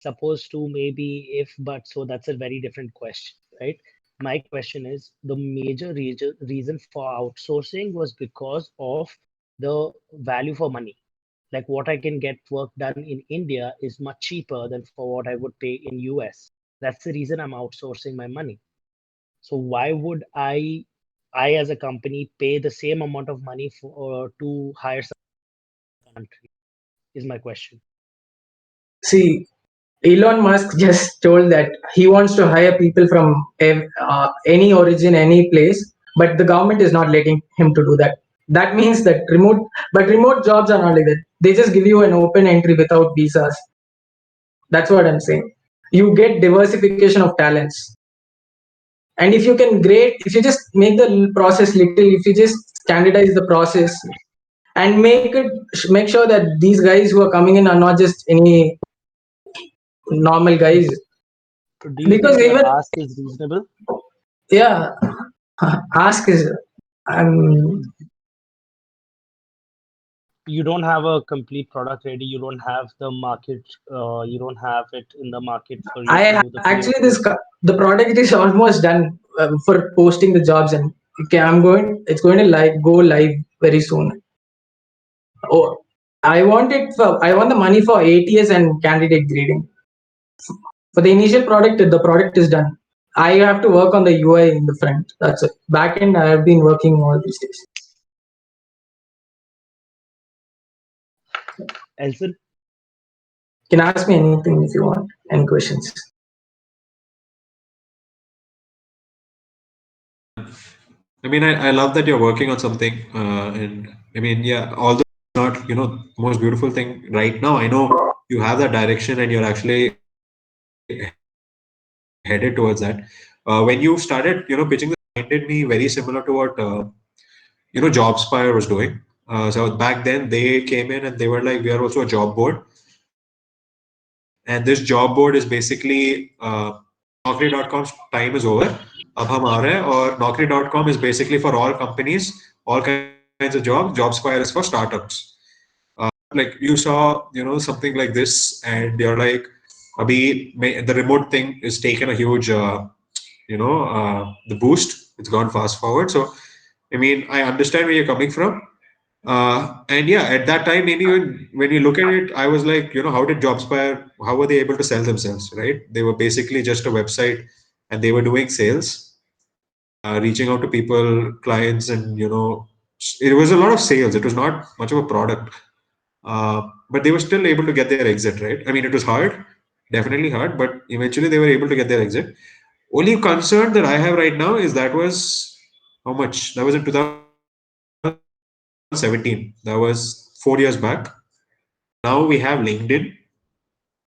supposed to maybe if, but so that's a very different question, right? My question is, the major reason for outsourcing was because of the value for money. Like, what I can get work done in India is much cheaper than for what I would pay in US. That's the reason I'm outsourcing my money. So why would I as a company pay the same amount of money to hire some country? Is my question. see, Elon Musk just told that he wants to hire people from any origin, any place, but the government is not letting him to do that. That means that remote jobs are not like that. They just give you an open entry without visas. That's what I'm saying. You get diversification of talents. And if you just make the process little, if you just standardize the process and make sure that these guys who are coming in are not just any normal guys. Do you Because think even ask is reasonable? Yeah, ask is you don't have a complete product ready. You don't have the market. You don't have it in the market for you to do the Actually POCs. the product is almost done for posting the jobs, and okay, it's going to go live very soon. Oh, I want the money for ATS and candidate grading. For the initial product, the product is done. I have to work on the UI in the front. That's it. Back end, I have been working all these days. Elson, You can ask me anything if you want. Any questions? I mean, I love that you're working on something, and I mean, yeah, although it's not most beautiful thing right now, I know you have that direction and you're actually headed towards that. When you started, pitching this, reminded me very similar to what JobSpire was doing. So back then they came in and they were like, we are also a job board, and this job board is basically Naukri.com's time is over. अब हम आ रहे हैं और Naukri.com is basically for all companies, all kinds of jobs. JobSpire is for startups. Like you saw, something like this, and you're like, the remote thing is taken a huge, the boost. It's gone fast forward. So, I mean, I understand where you're coming from. And yeah, at that time, maybe when you look at it, I was like, how did JobSpire, how were they able to sell themselves, right? They were basically just a website and they were doing sales, reaching out to people, clients, and, it was a lot of sales. It was not much of a product. But they were still able to get their exit, right? I mean, it was hard, definitely hard, but eventually they were able to get their exit. Only concern that I have right now is that was how much? That was in 2017. That was 4 years back. Now we have LinkedIn.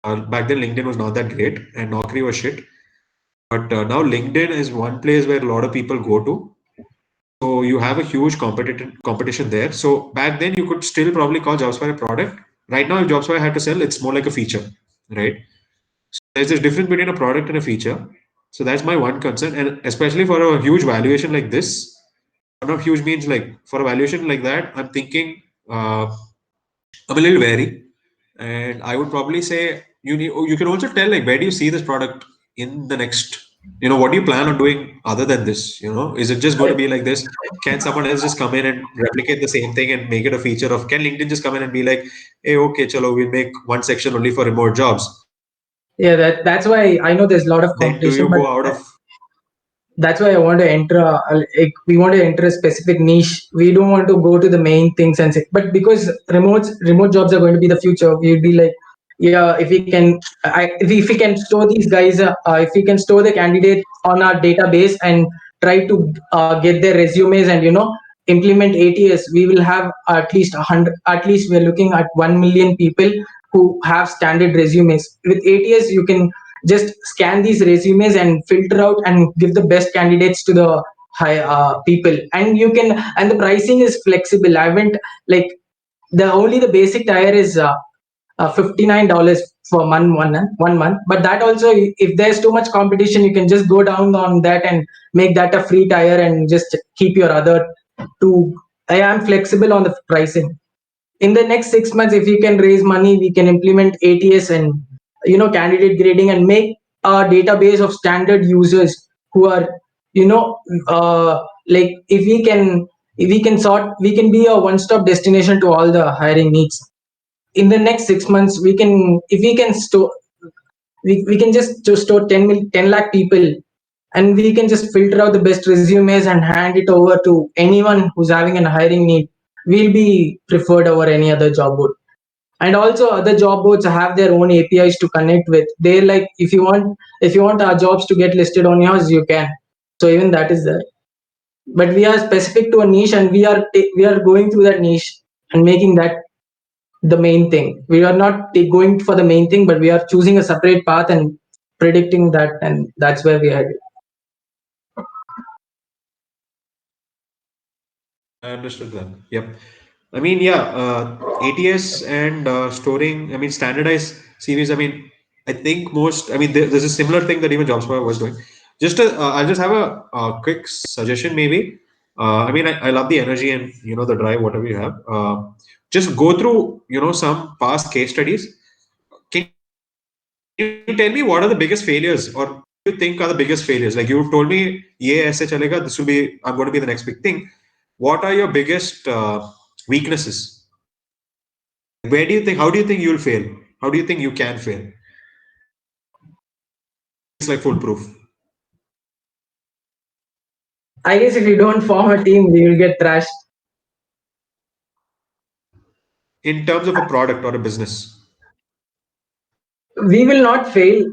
Back then, LinkedIn was not that great, and Naukri was shit. But now LinkedIn is one place where a lot of people go to. So you have a huge competition there. So back then, you could still probably call JobSpire a product. Right now, if JobSpire had to sell, it's more like a feature, right? So there's a difference between a product and a feature. So that's my one concern, and especially for a huge valuation like this, not huge means like for a valuation like that, I'm thinking I'm a little wary, and I would probably say you can also tell like where do you see this product in the next, what do you plan on doing other than this? Is it just going to be like this? Can someone else just come in and replicate the same thing and make it a feature of? Can LinkedIn just come in and be like, hey, okay, chalo, we'll make one section only for remote jobs? Yeah, that's why I know there's a lot of Then do competition, you but go out of? that's why I want to enter we want to enter a specific niche. We don't want to go to the main things and say, but because remote jobs are going to be the future, we'd be like, yeah, if we can if we can store these guys, if we can store the candidate on our database and try to get their resumes and implement ATS, we will have at least 100, at least we're looking at 1 million people who have standard resumes. With ATS you can just scan these resumes and filter out and give the best candidates to the high people, and you can, and the pricing is flexible. I went like the basic tire is $59 for one month, but that also, if there's too much competition, you can just go down on that and make that a free tire and just keep your other two. I am flexible on the pricing. In the next 6 months, if we can raise money, we can implement ATS and candidate grading and make a database of standard users who are you know like if we can sort, we can be a one-stop destination to all the hiring needs. In the next 6 months, we can, if we can store, we can just to store 10 lakh people, and we can just filter out the best resumes and hand it over to anyone who's having a hiring need. We'll be preferred over any other job board. And also other job boards have their own APIs to connect with. They're like, if you want our jobs to get listed on yours, you can. So even that is there. But we are specific to a niche, and we are going through that niche and making that the main thing. We are not going for the main thing, but we are choosing a separate path and predicting that, and that's where we are headed. I understood that. Yep. I mean, yeah, ATS and storing, I mean, standardized CVs. I mean, I think most, I mean, there's a similar thing that even JobSpot was doing. I'll just have a quick suggestion, maybe. I mean, I love the energy and, the drive, whatever you have. just go through, some past case studies. Can you tell me what are the biggest failures, or you think are the biggest failures? Like you've told me, yeah, aise chalega, this will be, I'm going to be the next big thing. What are your biggest weaknesses? Where do you think, how do you think you'll fail? How do you think you can fail? It's like foolproof. I guess if you don't form a team, we will get trashed. In terms of a product or a business. We will not fail.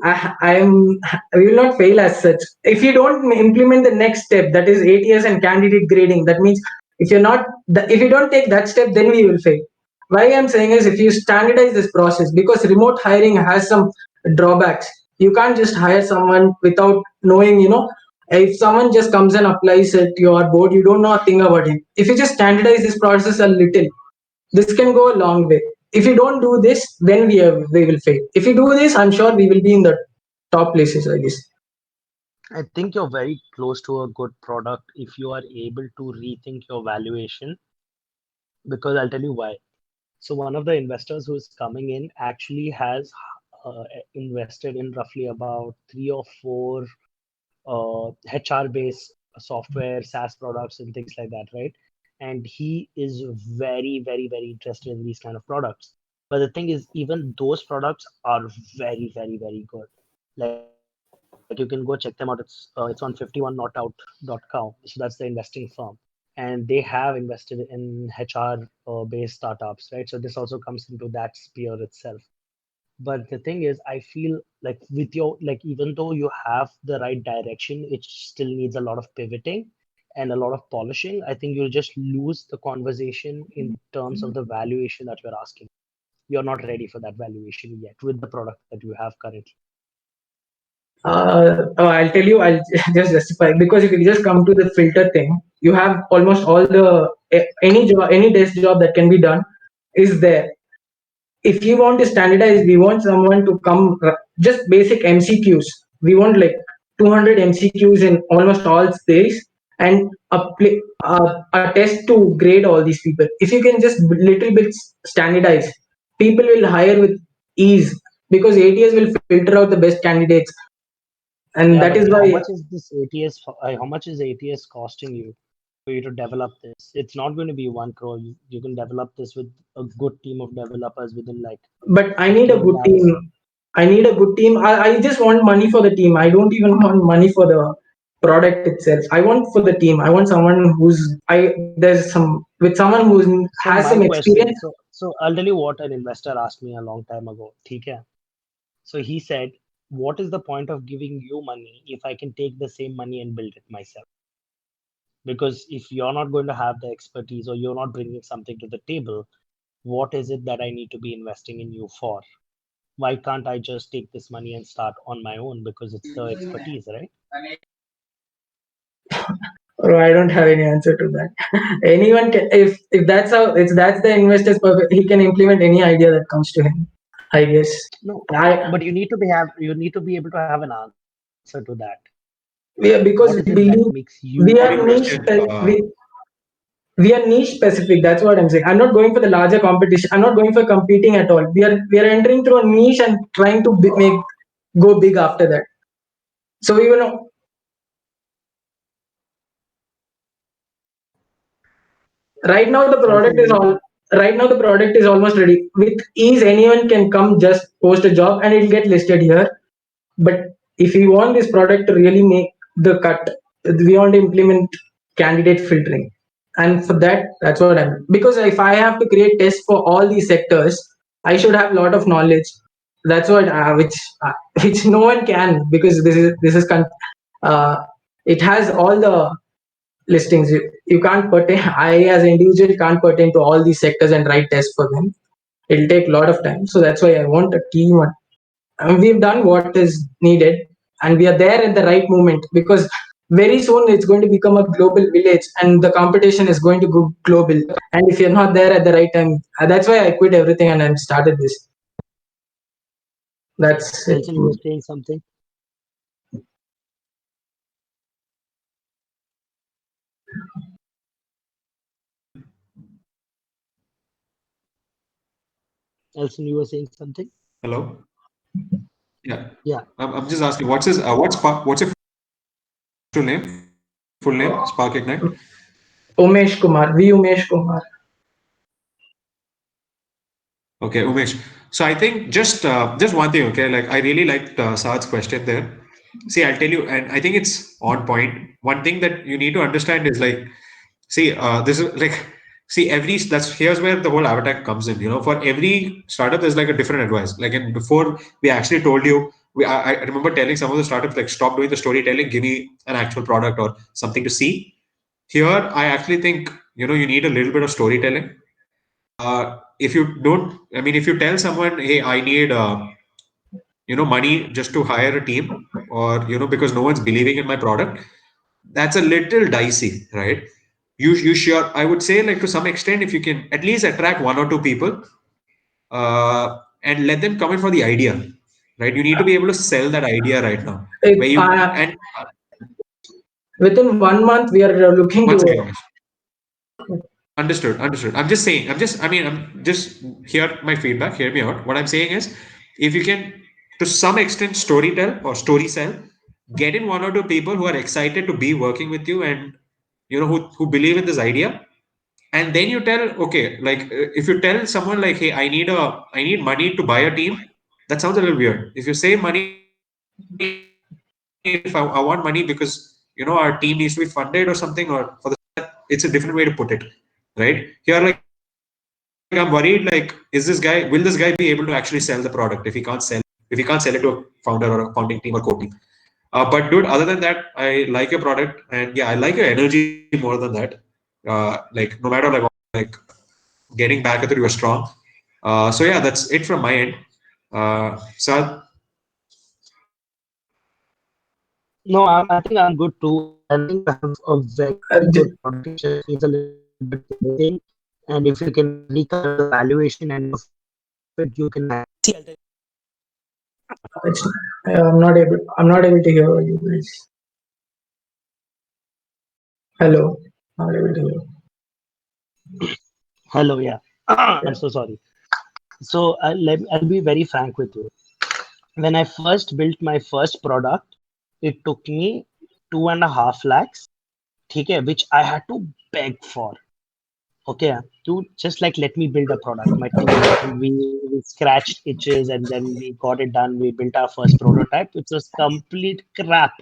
We will not fail as such. If you don't implement the next step, that is ATS and candidate grading, that means if if you don't take that step, then we will fail. Why I'm saying is if you standardize this process, because remote hiring has some drawbacks. You can't just hire someone without knowing, if someone just comes and applies at your board, you don't know a thing about him. If you just standardize this process a little, this can go a long way. If you don't do this, then we will fail. If you do this, I'm sure we will be in the top places, I guess. I think you're very close to a good product if you are able to rethink your valuation, because I'll tell you why. So one of the investors who is coming in actually has invested in roughly about 3 or 4 HR-based software, SaaS products, and things like that, right? And he is very, very, very interested in these kind of products. But the thing is, even those products are very, very, very good. Like you can go check them out. It's on 51notout.com. So that's the investing firm, and they have invested in HR based startups, right? So this also comes into that sphere itself. But the thing is, I feel like with your, like, even though you have the right direction, it still needs a lot of pivoting and a lot of polishing. I think you'll just lose the conversation in terms of the valuation that you're asking. You're not ready for that valuation yet with the product that you have currently. I'll tell you, I'll just justify, because if you just come to the filter thing, you have almost all the any job, any desk job that can be done is there. If you want to standardize, we want someone to come just basic MCQs. We want like 200 MCQs in almost all space, and a test to grade all these people. If you can just little bit standardize, people will hire with ease, because ATS will filter out the best candidates, and Yeah, that but is how why. much is this ATS? How much is ATS costing you for you to develop this? It's not going to be 1 crore. You can develop this with a good team of developers within like But I need a 15 good lakhs. team. I need a good team. I just want money for the team. I don't even want money for the product itself. I want for the team. I want someone there's some with someone who So has my some question, experience. so I'll tell you what an investor asked me a long time ago. Okay. So he said, what is the point of giving you money if I can take the same money and build it myself? Because if you're not going to have the expertise or you're not bringing something to the table, what is it that I need to be investing in you for? Why can't I just take this money and start on my own, because it's the expertise, right? Or I don't have any answer to that. Anyone can, if that's how it's that's the investor's perfect. He can implement any idea that comes to him, I guess. No, I but you need to be able to have an answer to that. because What is we it that believe makes you we Good are niche. question. We are niche specific. That's what I'm saying. I'm not going for the larger competition. I'm not going for competing at all. We are entering through a niche and trying to make go big after that. So we will know. Right now the product something is new? all. Right now the product is almost ready. With ease, anyone can come just post a job and it'll get listed here. But if we want this product to really make the cut, we want to implement candidate filtering. And for that, that's what I'm, because if I have to create tests for all these sectors, I should have a lot of knowledge. That's what which no one can, because uh, it has all the listings. You can't pertain. I as an individual can't pertain to all these sectors and write tests for them. It'll take a lot of time. So that's why I want a team, and we've done what is needed, and we are there at the right moment, because very soon it's going to become a global village and the competition is going to go global, and if you're not there at the right time, that's why I quit everything and I started this. That's it. Elson, you were saying something? Elson, you were saying something? Hello. Yeah. Yeah. I'm just asking. What's his? What's your full name? Full name? Spark Ignite. Umesh Kumar, V. Umesh Kumar. Okay, Umesh. So I think just one thing, okay? Like I really liked Saad's question there. See, I'll tell you, and I think it's on point. One thing that you need to understand is like, see, this is like, see, that's here's where the whole avatar comes in. You know, for every startup, there's like a different advice. Like, in before we actually told you, I remember telling some of the startups like, stop doing the storytelling, give me an actual product or something to see. Here, I actually think you need a little bit of storytelling. If you don't, I mean, if you tell someone, hey, I need money just to hire a team, or because no one's believing in my product, that's a little dicey, right? You sure, I would say, like, to some extent, if you can at least attract one or two people, and let them come in for the idea, right? You need to be able to sell that idea right now, If, where you and within 1 month, we are looking once to. again, understood. I'm just saying, I'm just hear my feedback, hear me out. What I'm saying is, if you can, to some extent, story tell or story sell, get in one or two people who are excited to be working with you, and who believe in this idea, and then you tell, okay, like, if you tell someone like, hey, I need money to buy a team, that sounds a little weird. If you say money, if I want money because our team needs to be funded or something, or for the, it's a different way to put it, right? Here, like, I'm worried, like, will this guy be able to actually sell the product if he can't sell it to a founder or a founding team or core team? But dude, other than that, I like your product, and yeah, I like your energy more than that. Like, no matter like getting back at it, you were strong. So yeah, that's it from my end. Sad. No, I think I'm good too. I think I have a very good product. It just needs a little bit of editing. And if you can recover the valuation and profit, you can. I'm not able to hear you guys. Hello. Not able to hear. Hello, yeah. I'm so sorry. So I'll be very frank with you. When I first built my first product, it took me 2.5 lakhs, okay, which I had to beg for. Okay, to just like let me build a product. My team and we scratched itches and then we got it done. We built our first prototype, which was complete crap.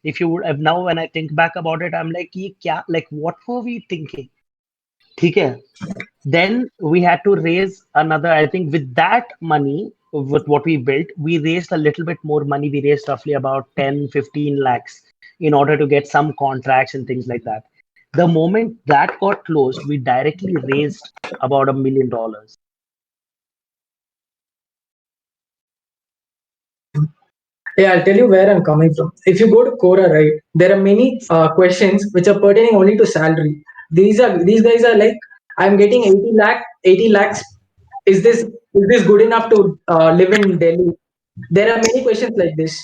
If you would have now, when I think back about it, I'm like, "Ye kya, like what were we thinking? Okay. Then we had to raise another, I think with that money, with what we built, we raised a little bit more money. We raised roughly about 10-15 lakhs in order to get some contracts and things like that. The moment that got closed, we directly raised about $1 million. Yeah, I'll tell you where I'm coming from. If you go to Quora, right, there are many questions which are pertaining only to salary. These guys are like, I'm getting 80 lakhs. Is this good enough to live in Delhi? There are many questions like this.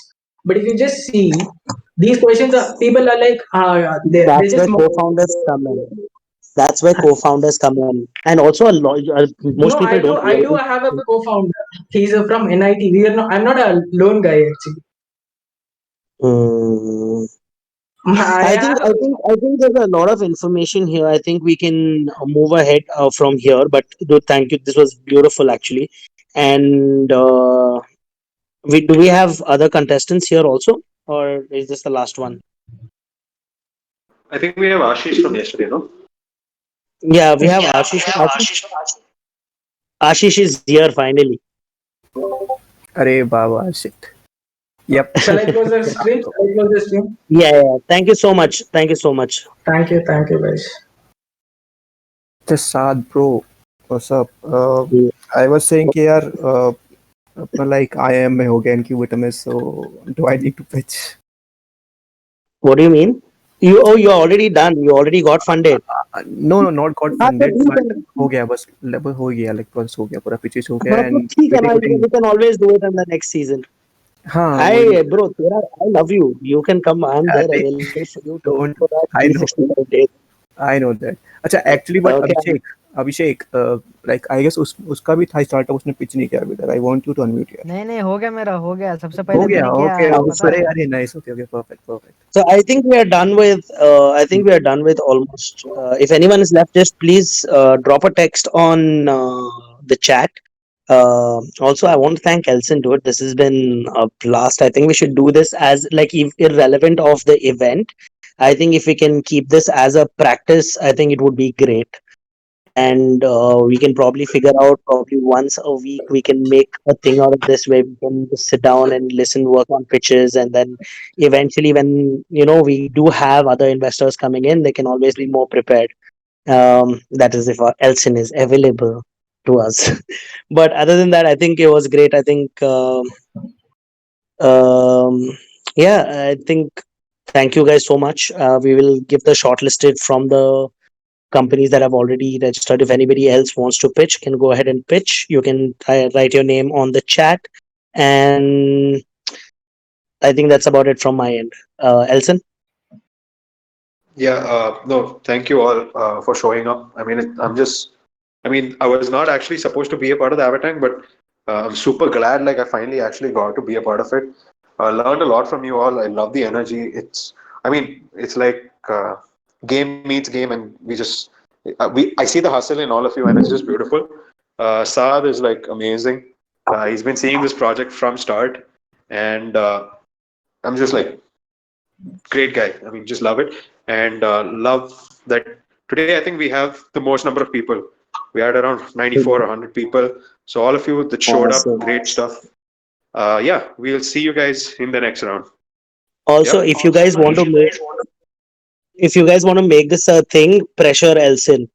But if you just see these questions, people are like, they That's just where co-founders come in. That's where co-founders come in, and also most no. people don't I do realize. have a co-founder. He's from NIT. We are not. I'm not a lone guy actually. Hmm. I have I think there's a lot of information here. I think we can move ahead from here. But thank you. This was beautiful, actually. And do we have other contestants here also, or is this the last one? I think we have Ashish from yesterday, no? Yeah, we have Ashish. Ashish is here finally. Arey Baba, shit. Yep. Shall I close the stream? Yeah. Thank you so much. Thank you so much. Thank you, guys. The Saad bro, what's up? Yeah. I was saying कि यार अपना like IIM में हो गया incubator में, so do I need to pitch? What do you mean? You're already done. You already got funded. No, not got हाँ, तो funded, ठीक but है। हो गया बस लगभग हो गया, like process हो गया, पूरा pitches हो गया हाँ, तो and ठीक है ना, recruiting. we can always do it in the next season. हाँ वही. Bro, I love you. You can come. I'm there अरे, available for you. don't. For that I know. 365 days. I know that. अच्छा, actually, but Okay. Abhishek, Abhishek, like I guess उसका भी था startup, उसने pitch नहीं किया अभी तक. I want you to unmute here. नहीं हो गया मेरा, हो गया सबसे हो पहले गया. मैंने क्या Okay. पता अरे है? अरे nice. Okay. Perfect. So I think we are done with. I think we are done with almost. If anyone is left, just please drop a text on the chat. Also, I want to thank Elson, dude. This has been a blast. I think we should do this as like irrelevant of the event. I think if we can keep this as a practice, I think it would be great. And we can probably figure out probably once a week we can make a thing out of this where we can just sit down and listen, work on pitches, and then eventually when we do have other investors coming in, they can always be more prepared. That is if Elson is available to us. But other than that, I think it was great. I think um, yeah, I think thank you guys so much. We will give the shortlisted from the companies that have already registered. If anybody else wants to pitch, can go ahead and pitch. You can write your name on the chat, and I think that's about it from my end. Elson. Yeah, no, thank you all for showing up. I mean, I was not actually supposed to be a part of the Avatank, but I'm super glad. Like, I finally actually got to be a part of it. I learned a lot from you all. I love the energy. It's like game meets game, and I see the hustle in all of you, and it's just beautiful. Saad is like amazing. He's been seeing this project from start, and I'm just like great guy. I mean, just love it, and love that today. I think we have the most number of people. We had around 94 or 100 people. So all of you that showed up, Awesome. great stuff. Yeah, we'll see you guys in the next round. Also, Yep. if you guys want to make this a thing, pressure Elson.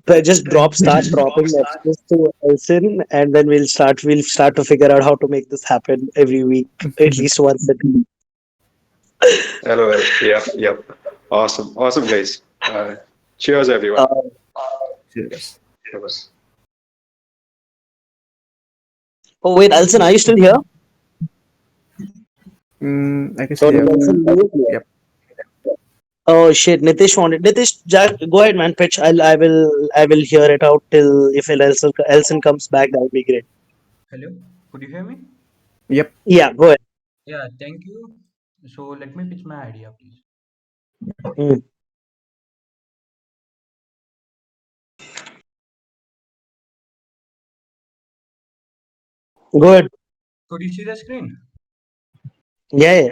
But just start dropping messages to Elson, and then we'll start to figure out how to make this happen every week, at least once a week. LOL. Yep. Awesome, guys. Cheers, everyone. Cheers. Cheers. Oh wait, Elson, are you still here? I guess Or yeah. did Elson leave? Yep. Oh shit, Nitish, go ahead, man. Pitch. I will hear it out till if Elson comes back. That would be great. Hello, could you hear me? Yep. Yeah, go ahead. Yeah, thank you. So let me pitch my idea, please. Mm. Go ahead. Could you see the screen? Yeah.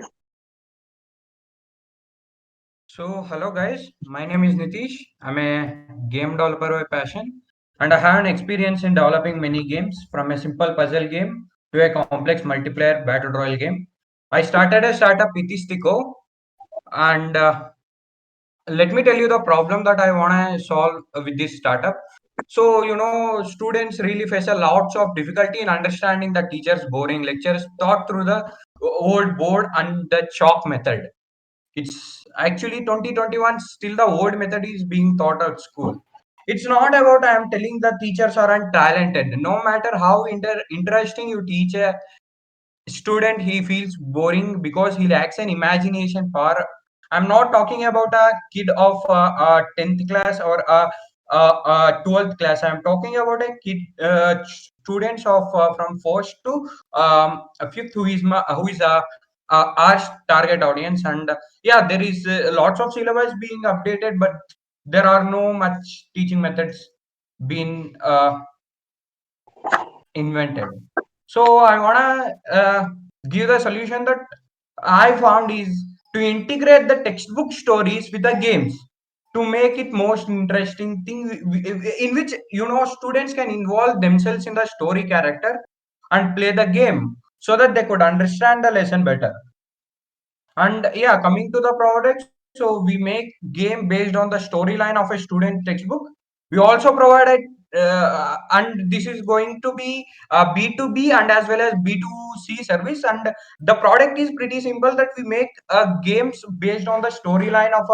So hello guys, my name is Nitish. I'm a game developer by passion, and I have an experience in developing many games from a simple puzzle game to a complex multiplayer battle royale game. I started a startup Itistico, and let me tell you the problem that I want to solve with this startup. So, students really face a lots of difficulty in understanding the teacher's boring lectures taught through the old board and the chalk method. It's actually 2021, still the old method is being taught at school. It's not about I am telling the teachers aren't talented. No matter how interesting you teach a student, he feels boring because he lacks an imagination power. I'm not talking about a kid of 10th class or a 12th class. I'm talking about a kid students of from first to a fifth who is our target audience. And yeah, there is lots of syllabus being updated, but there are no much teaching methods being invented. So I wanna give the solution that I found is to integrate the textbook stories with the games to make it most interesting thing in which students can involve themselves in the story character and play the game so that they could understand the lesson better. And yeah, coming to the product, so we make game based on the storyline of a student textbook. We also provide and this is going to be a B2B and as well as B2C service. And the product is pretty simple that we make games based on the storyline of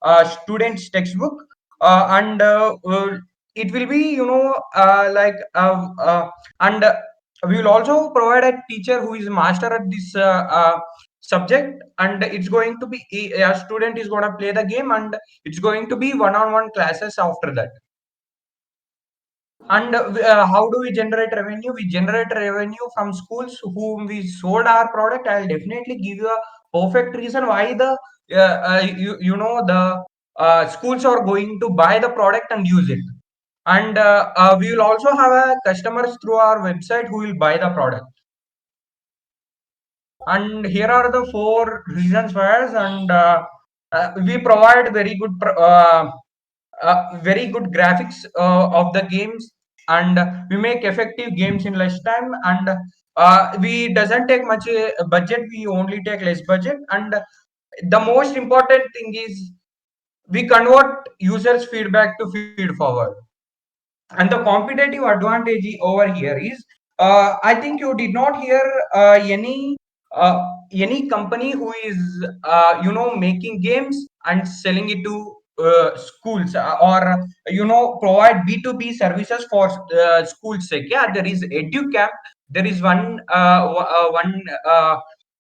a student's textbook, and it will be and we will also provide a teacher who is master at this subject, and it's going to be a student is going to play the game, and it's going to be one-on-one classes after that. And how do we generate revenue? We generate revenue from schools whom we sold our product. I'll definitely give you a perfect reason why you know the schools are going to buy the product and use it. And we will also have customers through our website who will buy the product. And here are the 4 reasons for us. And we provide very good graphics of the games, and we make effective games in less time. And we doesn't take much budget, we only take less budget. And the most important thing is we convert users feedback to feed forward. And the competitive advantage over here is, I think you did not hear uh, any company who is making games and selling it to schools, or provide B2B services for schools sake. Yeah, there is EduCamp. There is one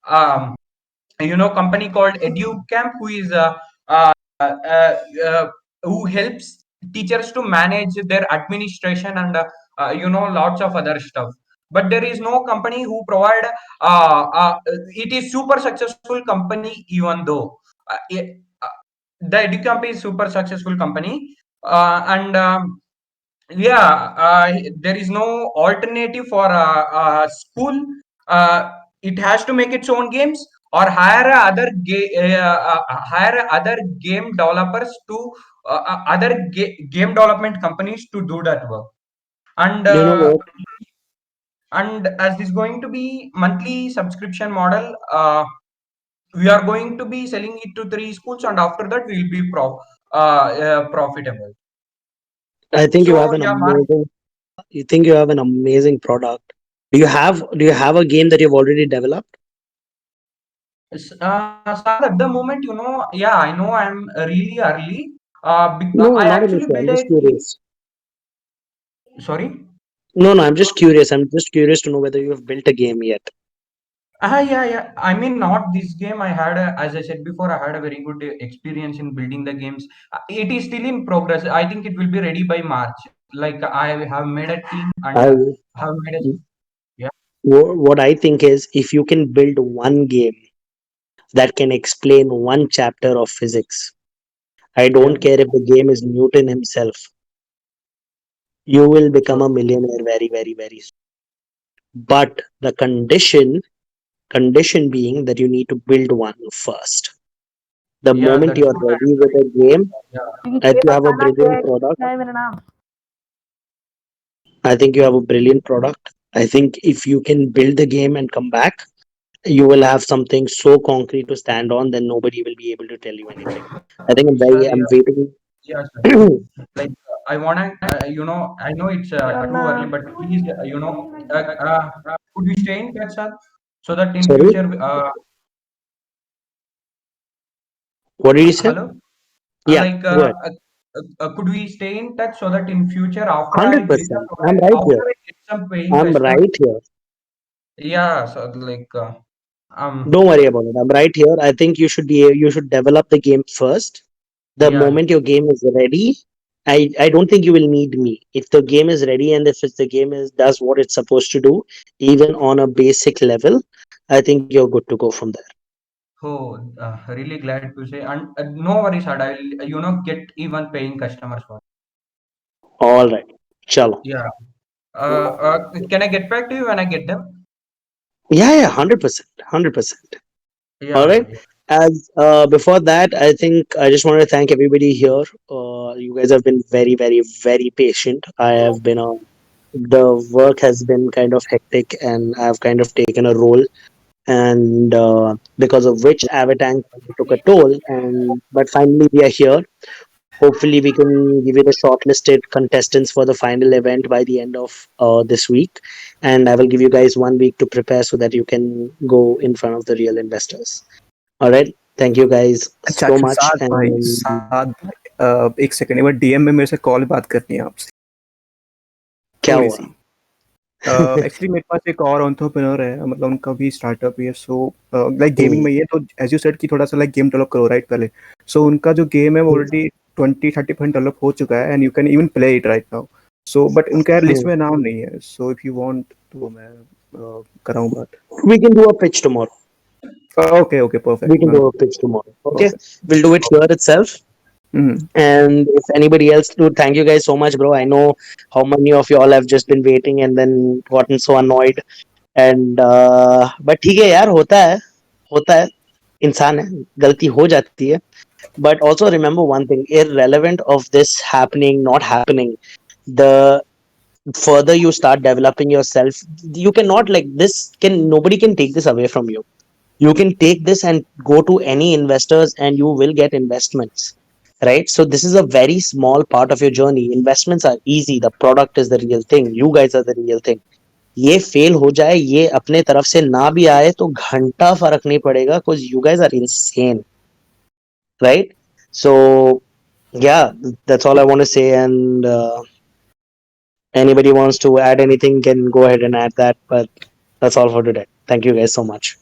um, company called EduCamp who is uh, uh, who helps teachers to manage their administration and lots of other stuff. But there is no company who provide it is super successful company, even though the EduCamp is super successful company. And yeah, there is no alternative for school. It has to make its own games or hire other game developers to game development companies to do that work. And You know what? as this going to be monthly subscription model, we are going to be selling it to 3 schools, and after that we will be profitable. I think you So have an yeah, Mark. amazing. You think you have an amazing product. Do you have a game that you've already developed? Sad at the moment, yeah, I know I'm really early. No, I not an actually issue. I'm built just curious. sorry. No, no, I'm just curious. I'm just curious to know whether you have built a game yet. Yeah. I mean, not this game. As I said before, I had a very good experience in building the games. It is still in progress. I think it will be ready by March. Like I have made a team and I have made a yeah. what I think is if you can build one game that can explain one chapter of physics, I Yeah. don't care if the game is Newton himself, you will become So a millionaire very, very, very soon. But the condition being that you need to build one first. The yeah, moment that's you are what ready I'm with a game, yeah. I think you have a brilliant product. I think you have a brilliant product. I think if you can build the game and come back, you will have something so concrete to stand on, then nobody will be able to tell you anything. I think Sir, I'm yeah, waiting. yeah, sir. Like I wanna, I know it's too early, but please, could we stay in touch, sir, so that in Sorry, future, what did you say? hello, Yeah, like, go ahead. could we stay in touch so that in future, after I build a 100%. I'm product, right here. after I get some paying I'm customers, right here. yeah, so like, Don't worry about it. I'm right here. I think you should develop the game first. The yeah, moment your game is ready, I don't think you will need me. If the game is ready and if the game is does what it's supposed to do, even on a basic level, I think you're good to go from there. oh, really glad to say, and no worries, sir, I'll, get even paying customers for. All right. Chalo. Yeah. Can I get back to you when I get them? Yeah, 100%. 100%. All Yeah. right. As before that, I think I just want to thank everybody here. You guys have been very, very, very patient. I have been the work has been kind of hectic, and I've kind of taken a role, and because of which Avatank took a toll. And but finally, we are here. Hopefully, we can give you the shortlisted contestants for the final event by the end of this week. And I will give you guys 1 week to prepare so that you can go in front of the real investors. All right. Thank you guys अच्छा so अच्छा much. And साद भाई एक second, एक बार DM में मेरे से call बात करनी है आपसे क्या थोड़ी हुआ? सी। एक्चुअली मेरे पास एक और एंटरप्रेन्योर है, मतलब उनका भी स्टार्टअप है, सो लाइक गेमिंग में ही है, तो एज यू सेड कि थोड़ा सा लाइक गेम डेवलप करो राइट पहले। सो उनका जो गेम है वो ऑलरेडी 20-30% डेवलप हो चुका है and you can even play it right now. So but उनका यार लिस्ट में नाम नहीं है, so if you want तो मैं कराऊं बात. We can do a pitch tomorrow. Okay, perfect. We can do a pitch tomorrow. Okay, Perfect. we'll do it here itself. Mhm. And if anybody else, dude, thank you guys so much, bro. I know how many of you all have just been waiting and then gotten so annoyed. And but ठीक है यार, होता है, इंसान है, गलती हो जाती है. But also remember one thing, irrelevant of this happening, not happening, the further you start developing yourself, you cannot nobody can take this away from you. You can take this and go to any investors and you will get investments, right? So this is a very small part of your journey. Investments are easy, the product is the real thing, you guys are the real thing. ये fail हो जाए, ये अपने तरफ से ना भी आए तो घंटा फर्क नहीं पड़ेगा, because you guys are insane, right? So yeah, that's all I want to say. And anybody wants to add anything can go ahead and add that, but that's all for today. Thank you guys so much.